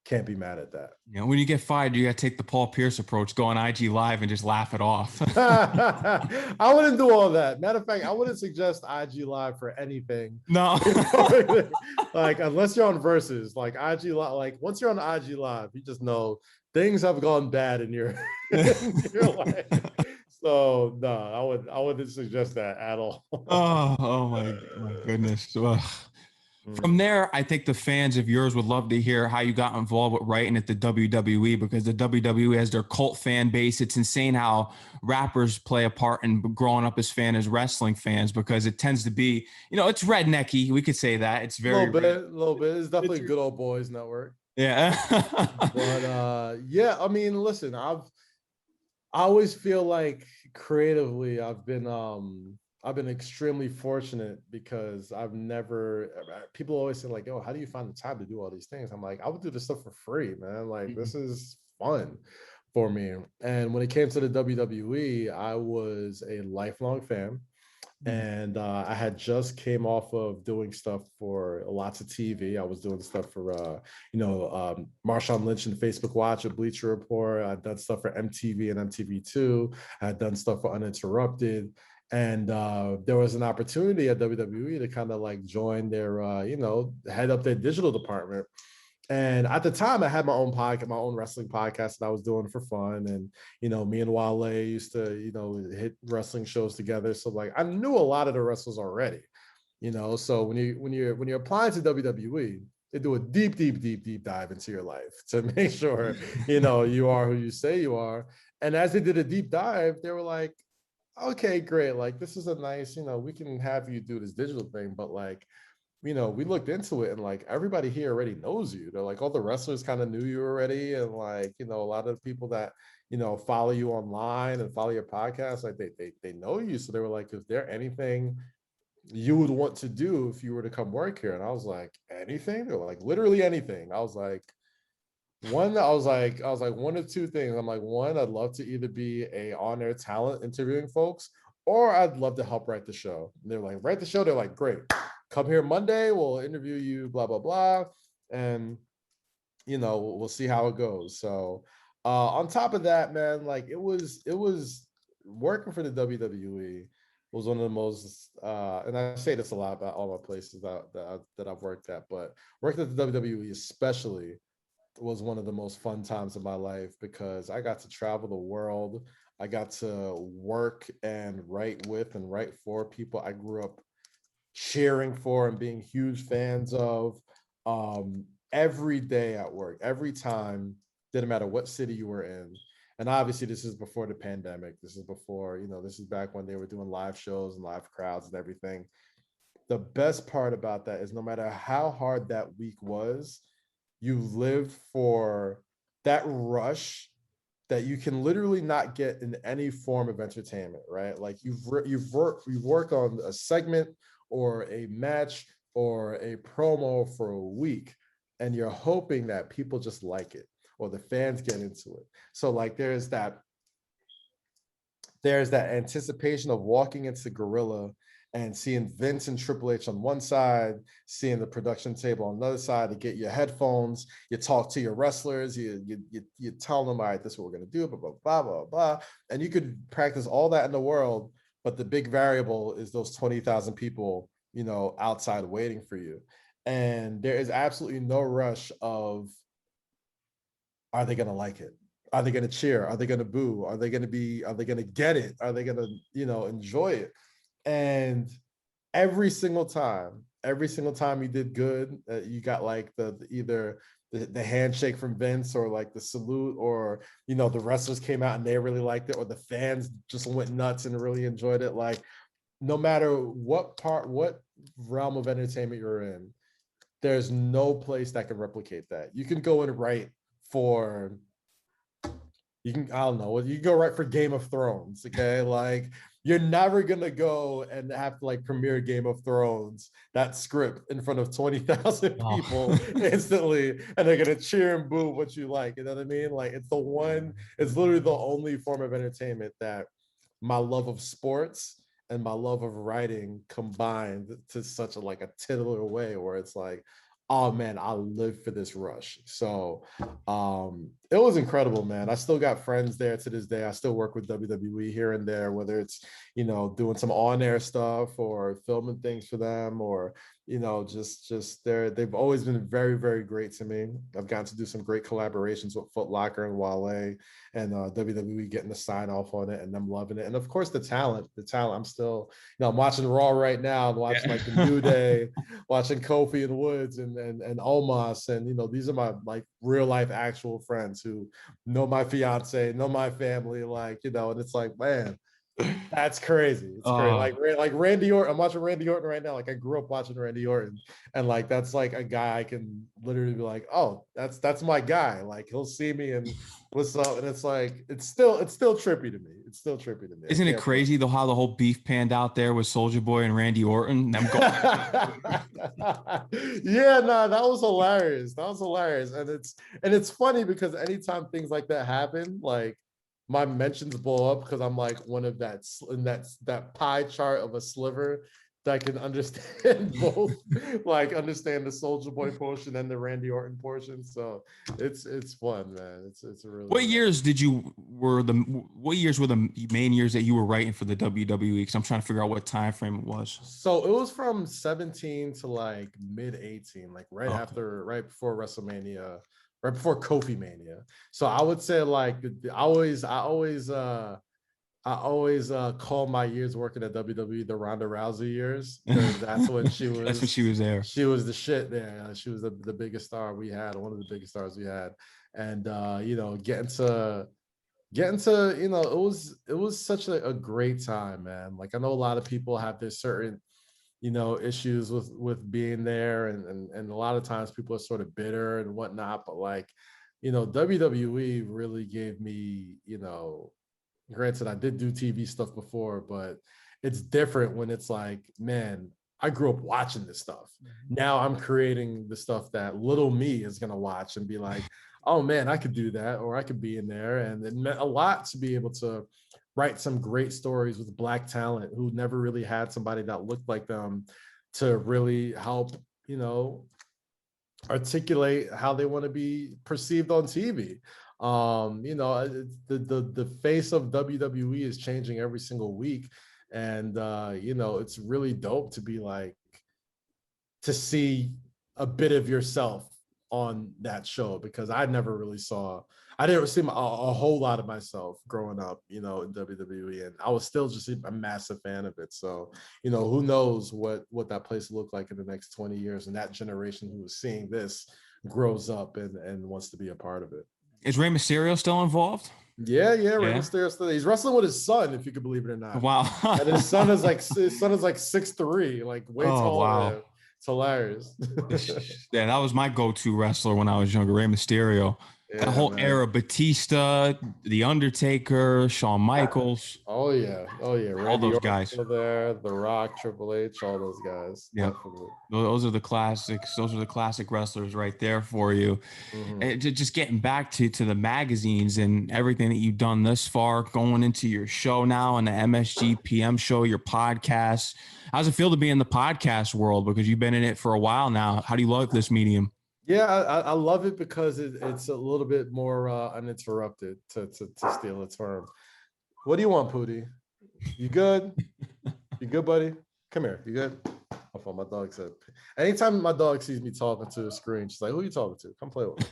can't be mad at that. Yeah, when you get fired, you got to take the Paul Pierce approach, go on IG Live and just laugh it off. I wouldn't do all that. Matter of fact, I wouldn't suggest IG Live for anything. No. Like, unless you're on Versus, like IG Live, like once you're on IG Live, you just know things have gone bad in your, in your life. So no, I wouldn't suggest that at all. Oh my goodness. Ugh. From there, I think the fans of yours would love to hear how you got involved with writing at the WWE, because the WWE has their cult fan base. It's insane how rappers play a part in growing up as fans, as wrestling fans, because it tends to be, you know, it's rednecky. We could say that. It's very a little bit. It's definitely Good Old Boys Network. Yeah. But yeah, I mean, listen, I always feel like creatively I've been extremely fortunate because people always say like, oh, how do you find the time to do all these things? I'm like, I would do this stuff for free, man. Like, this is fun for me. And when it came to the WWE, I was a lifelong fan. And I had just came off of doing stuff for lots of TV. I was doing stuff for, you know, Marshawn Lynch and Facebook Watch at Bleacher Report. I'd done stuff for MTV and MTV2. I had done stuff for Uninterrupted. And there was an opportunity at WWE to kind of like join their, you know, head up their digital department. And at the time, I had my own podcast, my own wrestling podcast that I was doing for fun. And, you know, me and Wale used to, you know, hit wrestling shows together. So like, I knew a lot of the wrestlers already, you know. So when you're applying to WWE, they do a deep dive into your life to make sure, you know, you are who you say you are. And as they did a deep dive, they were like, okay, great. Like, this is a nice, you know, we can have you do this digital thing, but like, you know, we looked into it and like everybody here already knows you. They're like, all the wrestlers kind of knew you already. And like, you know, a lot of people that, you know, follow you online and follow your podcast, like they know you. So they were like, is there anything you would want to do if you were to come work here? And I was like, anything? They're like, literally anything. I was like, one of two things. I'm like, one, I'd love to either be a on-air talent interviewing folks, or I'd love to help write the show. And they're like, write the show. They're like, great, come here Monday. We'll interview you, blah, blah, blah. And, you know, we'll see how it goes. So on top of that, man, like it was working for the WWE was one of the most, and I say this a lot about all my places that I've worked at, but working at the WWE especially was one of the most fun times of my life because I got to travel the world. I got to work and write with and write for people I grew up cheering for and being huge fans of. Every day at work, every time, didn't matter what city you were in. And obviously, this is before the pandemic. This is before, you know, this is back when they were doing live shows and live crowds and everything. The best part about that is no matter how hard that week was, you live for that rush that you can literally not get in any form of entertainment, right? Like you've worked on a segment or a match or a promo for a week, and you're hoping that people just like it or the fans get into it. So like there's that anticipation of walking into Gorilla and seeing Vince and Triple H on one side, seeing the production table on the other side, to get your headphones, you talk to your wrestlers, you tell them, all right, this is what we're gonna do, blah, blah, blah, blah, blah. And you could practice all that in the world, but the big variable is those 20,000 people, you know, outside waiting for you. And there is absolutely no rush of, are they gonna like it? Are they gonna cheer? Are they gonna boo? Are they gonna get it? Are they gonna, you know, enjoy it? And every single time you did good, you got like either the handshake from Vince or like the salute, or, you know, the wrestlers came out and they really liked it, or the fans just went nuts and really enjoyed it. Like no matter what realm of entertainment you're in, there's no place that can replicate that. You can go and write for, you can go right for Game of Thrones, okay? Like you're never gonna go and have to like premiere Game of Thrones, that script, in front of 20,000 people instantly, and they're gonna cheer and boo what you like. You know what I mean? Like it's literally the only form of entertainment that my love of sports and my love of writing combined to such a titular way where it's like, oh man, I live for this rush. So it was incredible, man. I still got friends there to this day. I still work with WWE here and there, whether it's, you know, doing some on-air stuff or filming things for them, or, you know, just they've always been very, very great to me. I've gotten to do some great collaborations with Foot Locker and Wale, and WWE getting the sign off on it and them loving it. And of course the talent, I'm still, you know, I'm watching Raw right now. I'm watching like the New Day, watching Kofi and Woods and Omos. And, you know, these are my like real life actual friends who know my fiance, know my family, like, you know, and it's like, man, that's crazy. It's crazy. Like Randy Orton. I'm watching Randy Orton right now. Like I grew up watching Randy Orton, and like that's like a guy I can literally be like, oh, that's my guy. Like he'll see me and what's up, and it's like it's still trippy to me. It's still trippy to me. Isn't it crazy though how the whole beef panned out there with Soulja Boy and Randy Orton? Them going yeah, no, that was hilarious. And it's funny because anytime things like that happen, like my mentions blow up because I'm like one of that pie chart of a sliver that can understand both, like understand the Soulja Boy portion and the Randy Orton portion. So it's fun, man. It's a really. What years were the main years that you were writing for the WWE? Because I'm trying to figure out what time frame it was. So it was from 17 to like mid 18, like right before WrestleMania. Right before Kofi Mania. So I would say like I always call my years working at WWE the Ronda Rousey years, because that's when she was that's when she was there. She was the shit there. She was the biggest star we had, one of the biggest stars we had. And you know, getting to, you know, it was such a great time, man. Like I know a lot of people have their certain, you know, issues with being there, and a lot of times people are sort of bitter and whatnot, but like, you know, WWE really gave me, you know, granted I did do TV stuff before, but it's different when it's like, man, I grew up watching this stuff. Now I'm creating the stuff that little me is gonna watch and be like, oh man, I could do that, or I could be in there. And it meant a lot to be able to write some great stories with Black talent who never really had somebody that looked like them to really help, articulate how they want to be perceived on TV. The face of WWE is changing every single week. And, it's really dope to be like, to see a bit of yourself on that show, because I didn't see a whole lot of myself growing up, in WWE, and I was still just a massive fan of it. So, who knows what that place will look like in the next 20 years, and that generation who is seeing this grows up and wants to be a part of it. Is Rey Mysterio still involved? Yeah. Rey Mysterio still. He's wrestling with his son, if you could believe it or not. Wow. And his son is like 6'3", like way taller. Wow. It's hilarious. Yeah, that was my go-to wrestler when I was younger, Rey Mysterio. That whole era, Batista, The Undertaker, Shawn Michaels. Oh yeah. All those guys. There, The Rock, Triple H, all those guys. Yeah, those are the classics. Those are the classic wrestlers right there for you. Mm-hmm. And just getting back to the magazines and everything that you've done thus far, going into your show now and the MSG PM Show, your podcast. How's it feel to be in the podcast world? Because you've been in it for a while now. How do you like this medium? Yeah, I love it because it's a little bit more uninterrupted, to steal a term. What do you want, Pootie? You good? You good, buddy? Come here. You good? My phone. My dog said. Anytime my dog sees me talking to a screen, she's like, "Who are you talking to? Come play with me."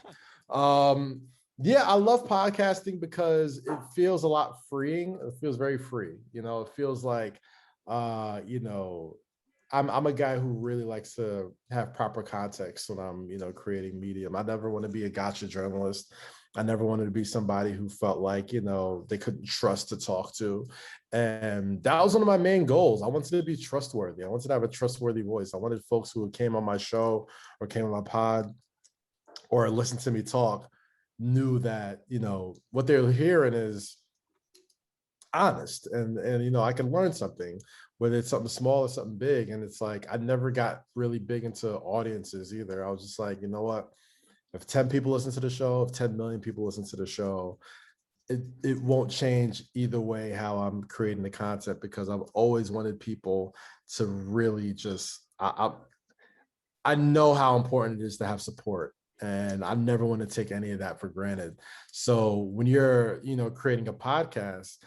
Yeah, I love podcasting because it feels a lot freeing. It feels very free. It feels like, I'm a guy who really likes to have proper context when I'm, creating medium. I never want to be a gotcha journalist. I never wanted to be somebody who felt like, they couldn't trust to talk to. And that was one of my main goals. I wanted to be trustworthy. I wanted to have a trustworthy voice. I wanted folks who came on my show or came on my pod or listened to me talk knew that, what they're hearing is honest and I can learn something, whether it's something small or something big. And it's like, I never got really big into audiences either. I was just like, you know what, if 10 people listen to the show, if 10 million people listen to the show, it won't change either way how I'm creating the content, because I've always wanted people to really just, I know how important it is to have support. And I never want to take any of that for granted. So when you're, creating a podcast,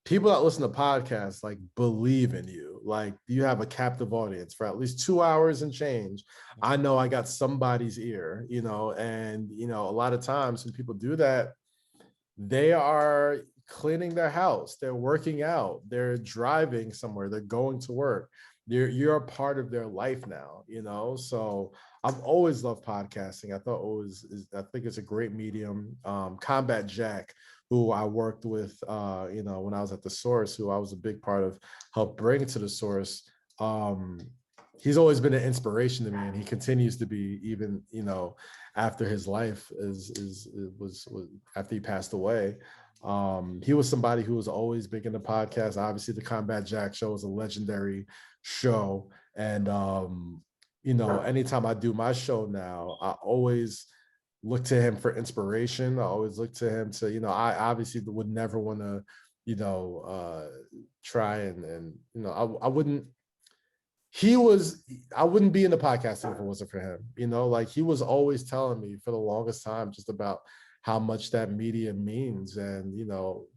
people that listen to podcasts like believe in you. Like, you have a captive audience for at least 2 hours and change. I know I got somebody's ear, and a lot of times when people do that, they are cleaning their house, they're working out, they're driving somewhere, they're going to work. You're a part of their life now, So I've always loved podcasting. I think it's a great medium. Combat Jack, who I worked with, when I was at the Source, who I was a big part of, helped bring to the Source. He's always been an inspiration to me, and he continues to be, even after his life was after he passed away. He was somebody who was always big into podcasts. Obviously, the Combat Jack show is a legendary show, and anytime I do my show now, I always look to him for inspiration. I always look to him to, I obviously would never want to, try and I wouldn't be in the podcasting if it wasn't for him. Like, he was always telling me for the longest time just about how much that media means, and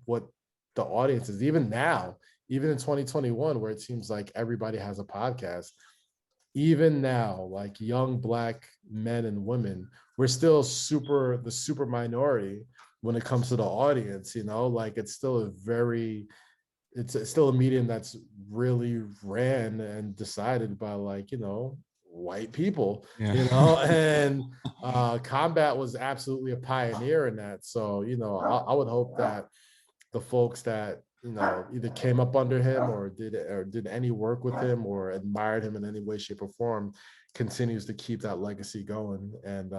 what the audience is. Even now, even in 2021, where it seems like everybody has a podcast, even now, like young Black men and women, we're still the super minority when it comes to the audience. Like, it's still it's still a medium that's really ran and decided by, like, white people. And Combat was absolutely a pioneer in that. So I would hope that the folks that either came up under him or did any work with him or admired him in any way, shape, or form continues to keep that legacy going. And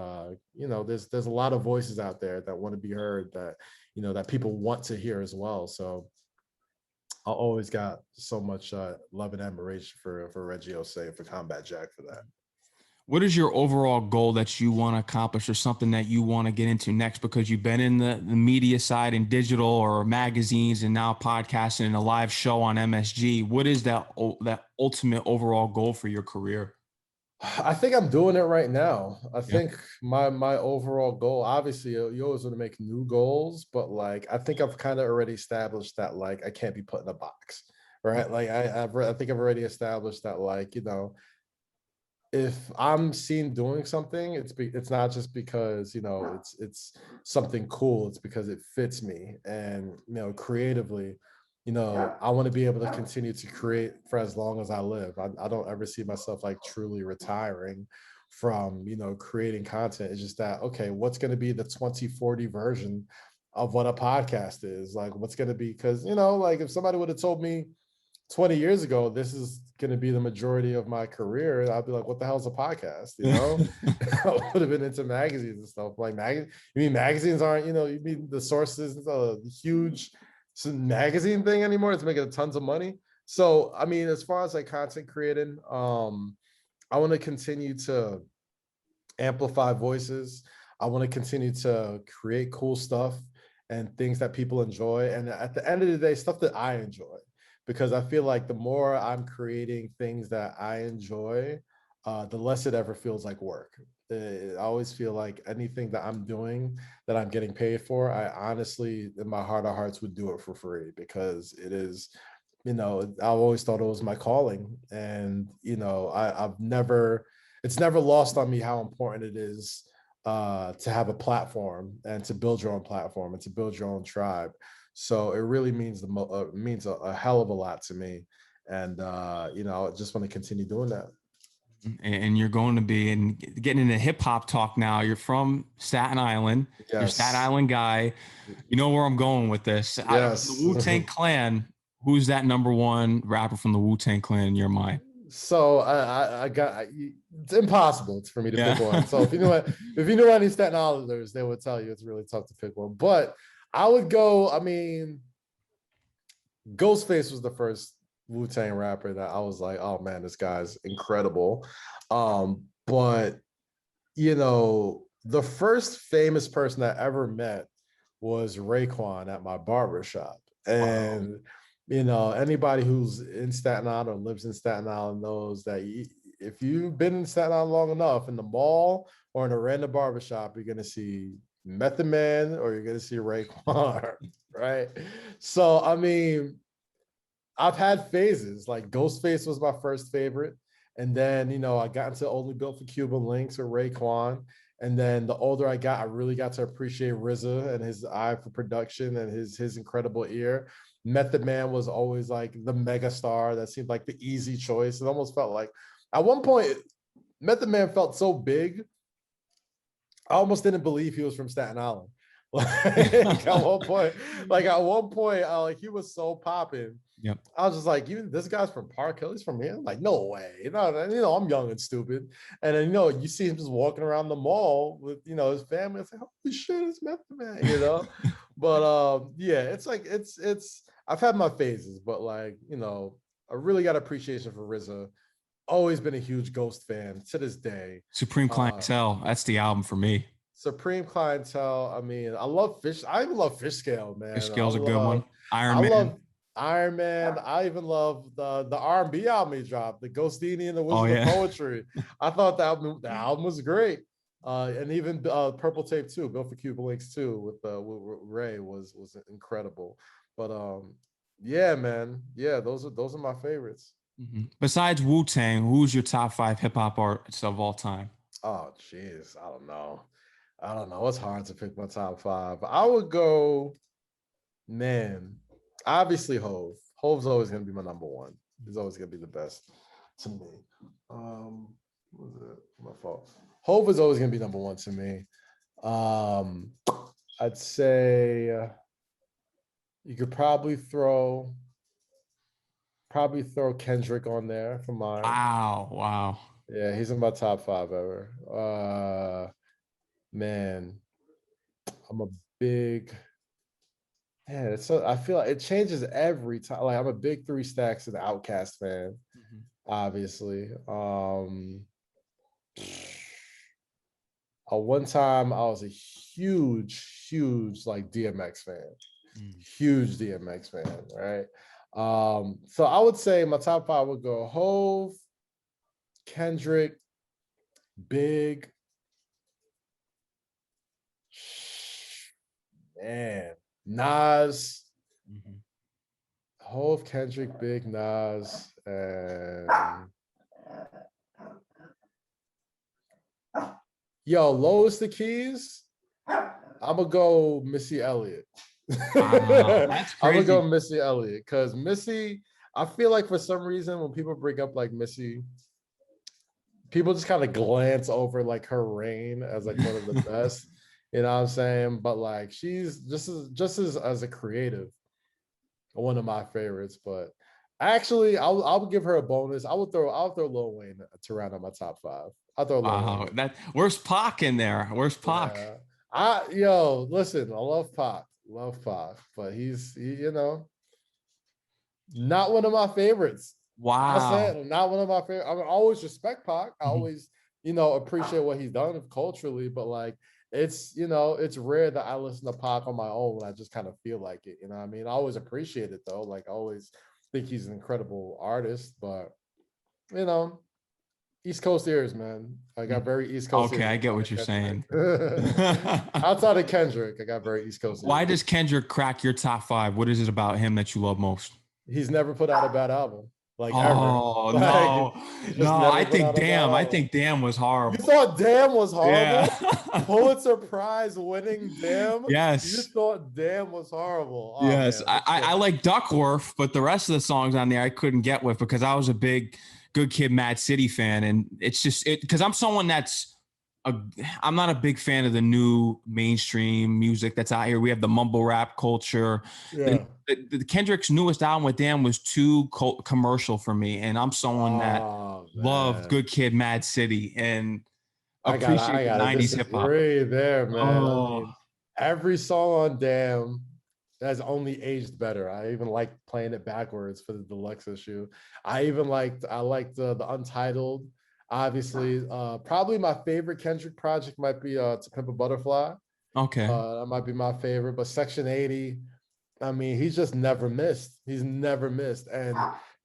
there's a lot of voices out there that want to be heard, that that people want to hear as well. So I always got so much love and admiration for Reggie Osei, for Combat Jack, for that. What is your overall goal that you want to accomplish, or something that you want to get into next? Because you've been in the media side in digital or magazines, and now podcasting and a live show on MSG. What is that ultimate overall goal for your career? I think I'm doing it right now. I Yeah. think my overall goal, obviously you always want to make new goals, but like I think I've kind of already established that like I can't be put in a box, right? Like I think I've already established that, like, you know, if I'm seen doing something, it's not just because, you know, it's something cool. It's because it fits me, and, you know, creatively, you know, I want to be able to continue to create for as long as I live. I don't ever see myself like truly retiring from, you know, creating content. It's just that, okay, what's going to be the 2040 version of what a podcast is? Like, what's going to be? Because, you know, like if somebody would have told me 20 years ago this is going to be the majority of my career, I'd be like, what the hell's a podcast, you know? I would have been into magazines and stuff. Like, you mean magazines aren't, you know, you mean the sources, a huge magazine thing anymore? It's making tons of money. So I mean, as far as like content creating, I want to continue to amplify voices. I want to continue to create cool stuff and things that people enjoy, and at the end of the day, stuff that I enjoy, because I feel like the more I'm creating things that I enjoy, the less it ever feels like work. I always feel like anything that I'm doing that I'm getting paid for, I honestly, in my heart of hearts, would do it for free, because it is, you know, I've always thought it was my calling. And, you know, it's never lost on me how important it is to have a platform and to build your own platform and to build your own tribe. So it really means a hell of a lot to me, and you know, I just want to continue doing that. And you're going to be getting into hip hop talk now. You're from Staten Island. Yes. You're a Staten Island guy. You know where I'm going with this. Yes. The Wu-Tang Clan. Who's that number one rapper from the Wu-Tang Clan in your mind? So it's impossible for me to pick one. So if you knew any Staten Islanders, they would tell you it's really tough to pick one. But I would go, I mean, Ghostface was the first Wu-Tang rapper that I was like, oh man, this guy's incredible. But you know, the first famous person I ever met was Raekwon at my barber shop. And wow, you know, anybody who's in Staten Island or lives in Staten Island knows that if you've been in Staten Island long enough, in the mall or in a random barbershop, you're gonna see Method Man or you're gonna see Raekwon, right? So I mean, I've had phases. Like Ghostface was my first favorite, and then, you know, I got into Only Built for Cuban Links or Raekwon. And then the older I got, I really got to appreciate RZA and his eye for production and his incredible ear. Method Man was always like the mega star that seemed like the easy choice. It almost felt like at one point Method Man felt so big, I almost didn't believe he was from Staten Island. Like at one point, like he was so popping. Yep. I was just like, this guy's from Park Hill. He's from here. I'm like, no way. You know, I'm young and stupid. And then, you know, you see him just walking around the mall with, you know, his family. It's like, holy shit, it's Method Man, you know? But yeah, it's like, I've had my phases, but like, you know, I really got appreciation for RZA. Always been a huge Ghost fan to this day. Supreme Clientele. That's the album for me. Supreme Clientele. I mean, I love Fish. I even love Fish Scale, man. Fish Scale's a good one. Iron Man. Love Iron Man. I even love the R&B album he dropped, the Ghostini and the Wizard of Poetry. I thought the album was great. And even Purple Tape 2, Built for Cuban Links 2 with Ray was incredible. But yeah, man. Yeah, those are my favorites. Mm-hmm. Besides Wu-Tang, who's your top 5 hip hop artists of all time? Oh, jeez. I don't know. It's hard to pick my top 5. I would go, man, obviously Hove. Hove's always going to be my number one. He's always going to be the best to me. What was it? My fault. Hove is always going to be number one to me. I'd say you could probably throw Kendrick on there for mine. Wow. Yeah, he's in my top 5 ever. Man, I'm a big, I feel like it changes every time. Like, I'm a big 3 Stacks and Outkast fan, obviously. one time I was a huge like DMX fan. Huge DMX fan, right? So I would say my top 5 would go Hove, Kendrick, Big, man, Nas, Hove, Kendrick, Big, Nas, and lowest the keys. I'm gonna go Missy Elliott. That's crazy. I'm gonna go Missy Elliott because Missy, I feel like for some reason when people bring up like Missy, people just kind of glance over like her reign as like one of the best. You know what I'm saying? But like she's just as a creative, one of my favorites. But actually, I'll give her a bonus. I'll throw Lil Wayne to round out my top 5. I'll throw Lil Wayne. Where's Pac in there? Where's Pac? Listen, I love Pac, but he's not one of my favorites. Wow. Not one of my favorites. I mean, I always respect Pac. I always, appreciate what he's done culturally, but like it's rare that I listen to Pac on my own when I just kind of feel like it. You know what I mean? I always appreciate it though. Like I always think he's an incredible artist, but East Coast ears, man. I got very East Coast ears. Okay, I get what you're saying. Outside of Kendrick, I got very East Coast ears. Why does Kendrick crack your top 5? What is it about him that you love most? He's never put out a bad album. Like no. I think Damn was horrible. You thought Damn was horrible? Yeah. Pulitzer Prize winning Damn? Yes. You thought Damn was horrible. Oh, yes. I like Duckworth, but the rest of the songs on there I couldn't get with because I was a big Good Kid, Mad City fan. And it's just because I'm someone I'm not a big fan of the new mainstream music that's out here. We have the mumble rap culture. Yeah. The Kendrick's newest album with Damn was too commercial for me. And I'm someone that loved Good Kid, Mad City and appreciate the 90s hip hop. There, man. I mean, every song on Damn has only aged better. I even like playing it backwards for the deluxe issue. I liked the Untitled. Obviously, probably my favorite Kendrick project might be To Pimp a Butterfly. Okay. That might be my favorite, but Section 80, I mean, he's just never missed. He's never missed. And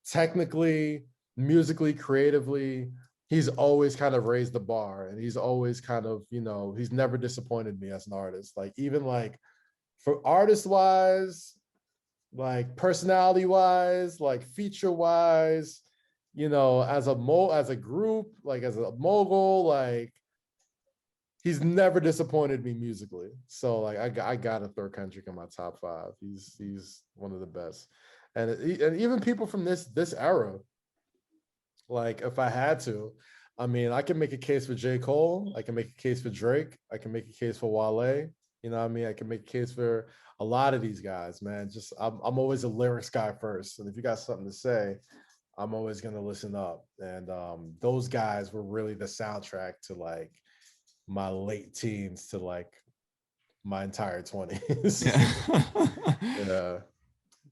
technically, musically, creatively, he's always kind of raised the bar. And he's always kind of, he's never disappointed me as an artist. Like, even like for artist-wise, like personality-wise, like feature-wise, as a group, like as a mogul, like he's never disappointed me musically. So like I gotta throw Kendrick in my top 5. He's one of the best, and even people from this era. Like if I had to, I mean, I can make a case for J. Cole. I can make a case for Drake. I can make a case for Wale. You know what I mean? I can make a case for a lot of these guys, man. Just I'm always a lyrics guy first, and if you got something to say, I'm always going to listen up. And those guys were really the soundtrack to like my late teens to like my entire 20s.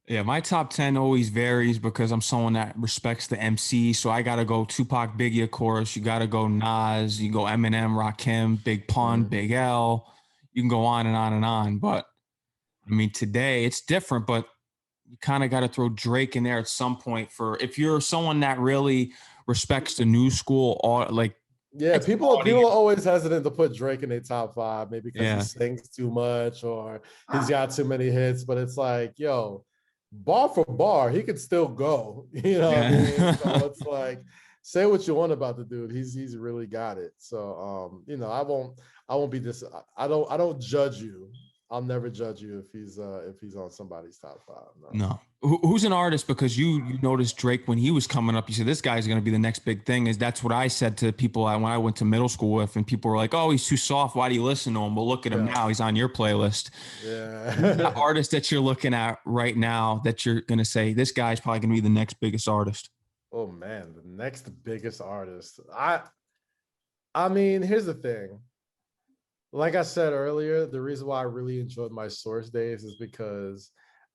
Yeah, my top 10 always varies because I'm someone that respects the MC. So I got to go Tupac, Biggie, of course. You got to go Nas. You go Eminem, Rakim, Big Pun, Big L. You can go on and on and on. But I mean, today it's different, but you kind of got to throw Drake in there at some point for if you're someone that really respects the new school or like. Yeah, people are always hesitant to put Drake in their top 5, maybe because he sings too much or he's got too many hits. But it's like, yo, bar for bar, he could still go. You know what I mean? So it's like, say what you want about the dude. He's really got it. So I won't be this. I don't judge you. I'll never judge you if he's on somebody's top 5. No. Who's an artist? Because you noticed Drake when he was coming up. You said this guy's going to be the next big thing. That's what I said to people when I went to middle school with, and people were like, "Oh, he's too soft. Why do you listen to him?" Well, look at him now. He's on your playlist. Yeah. Who's the artist that you're looking at right now that you're going to say this guy's probably going to be the next biggest artist? Oh man, the next biggest artist. I mean, here's the thing. Like I said earlier, the reason why I really enjoyed my Source days is because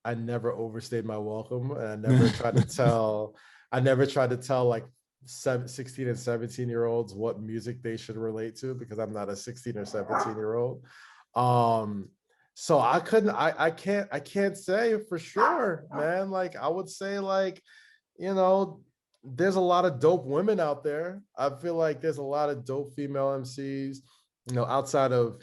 I never overstayed my welcome, and I never tried to tell like 16 and 17-year-olds what music they should relate to, because I'm not a 16 or 17-year-old. So I can't say for sure, man. Like, I would say, like, there's a lot of dope women out there. I feel like there's a lot of dope female MCs, outside of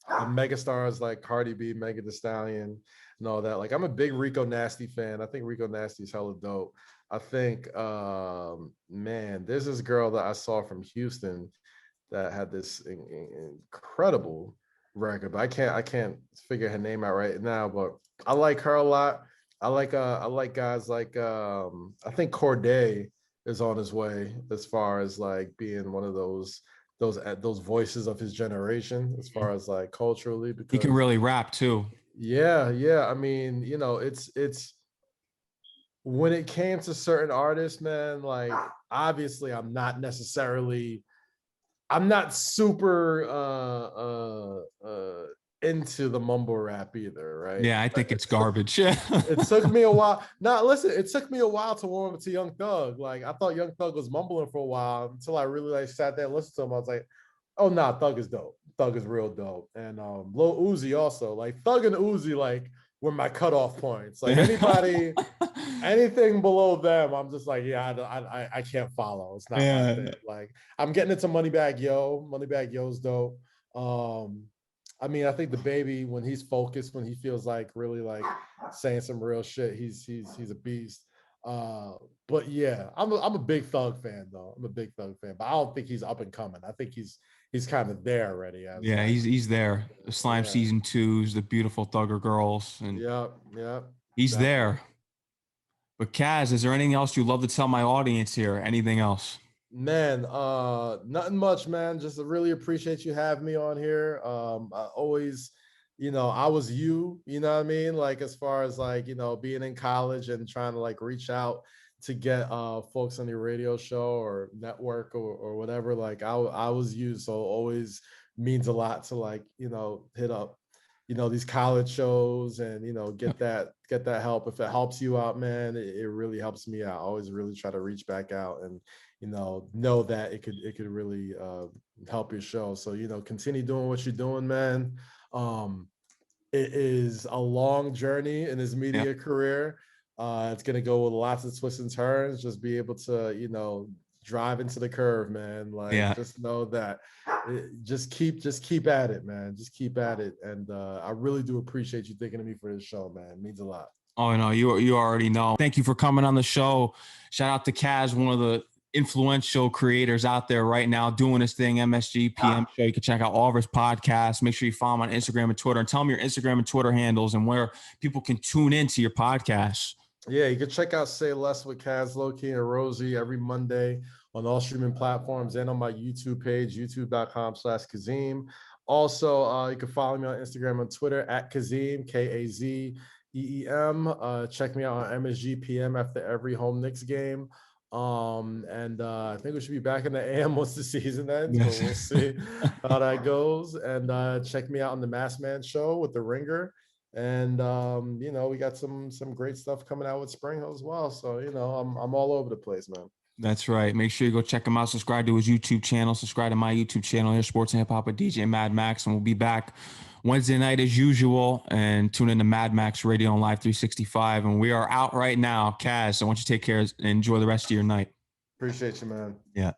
megastars like Cardi B, Megan Thee Stallion, and all that. Like, I'm a big Rico Nasty fan. I think Rico Nasty is hella dope. I think, man, there's this girl that I saw from Houston that had this incredible record, but I can't figure her name out right now. But I like her a lot. I like guys like, I think Corday is on his way, as far as like being one of those voices of his generation, as far as like culturally, because he can really rap too. Yeah. I mean, it's when it came to certain artists, man, like, obviously I'm not super into the mumble rap either, right? Yeah, I think it's garbage. It took me a while. Now, listen, it took me a while to warm up to Young Thug. Like, I thought Young Thug was mumbling for a while, until I really like sat there and listened to him. I was like, oh nah, Thug is dope. Thug is real dope. And Lil Uzi also. Like, Thug and Uzi, like, were my cutoff points. Like, anything below them, I'm just like, yeah, I can't follow. It's not my thing. Like, I'm getting into Moneybagg Yo. Moneybagg Yo's dope. I mean, I think the baby, when he's focused, when he feels like really like saying some real shit, he's a beast. But yeah, I'm a big Thug fan though. I'm a big Thug fan, but I don't think he's up and coming. I think he's kind of there already. Yeah, like, he's there. The Slime season 2s, the beautiful Thugger girls, and he's there. But Kaz, is there anything else you'd love to tell my audience here? Anything else? Man, nothing much, man. Just really appreciate you having me on here. I always, I was you know what I mean? Like, as far as like, being in college and trying to like reach out to get folks on your radio show or network or whatever. Like, I was you. So always means a lot to like, hit up, these college shows and, get that help. If it helps you out, man, it really helps me out. I always really try to reach back out and, know that it could really help your show. So, continue doing what you're doing, man. It is a long journey in his media career. It's going to go with lots of twists and turns. Just be able to, drive into the curve, man. Like, just know that just keep at it, man. Just keep at it. And I really do appreciate you thinking of me for this show, man. It means a lot. Oh, no, you already know. Thank you for coming on the show. Shout out to Kaz, one of the influential creators out there right now doing this thing, MSG PM Show. You can check out all of his podcasts. Make sure you follow him on Instagram and Twitter, and tell him your Instagram and Twitter handles and where people can tune into your podcasts. Yeah, you can check out Say Less with Kaz, Lowkey, and Rosy every Monday on all streaming platforms and on my YouTube page, youtube.com/Kazeem. Also, you can follow me on Instagram and Twitter at Kazeem, KAZEEM. Check me out on MSG PM after every home Knicks game. And I think we should be back in the AM once the season ends. Yes. So we'll see how that goes. And check me out on the Masked Man Show with the Ringer. And we got some great stuff coming out with Spring Hill as well. So I'm all over the place, man. That's right. Make sure you go check him out. Subscribe to his YouTube channel. Subscribe to my YouTube channel here, Sports and Hip Hop with DJ Mad Max. And we'll be back Wednesday night as usual. And tune in to Mad Max Radio on Live 365. And we are out right now. Kaz, I want you to take care and enjoy the rest of your night. Appreciate you, man. Yeah.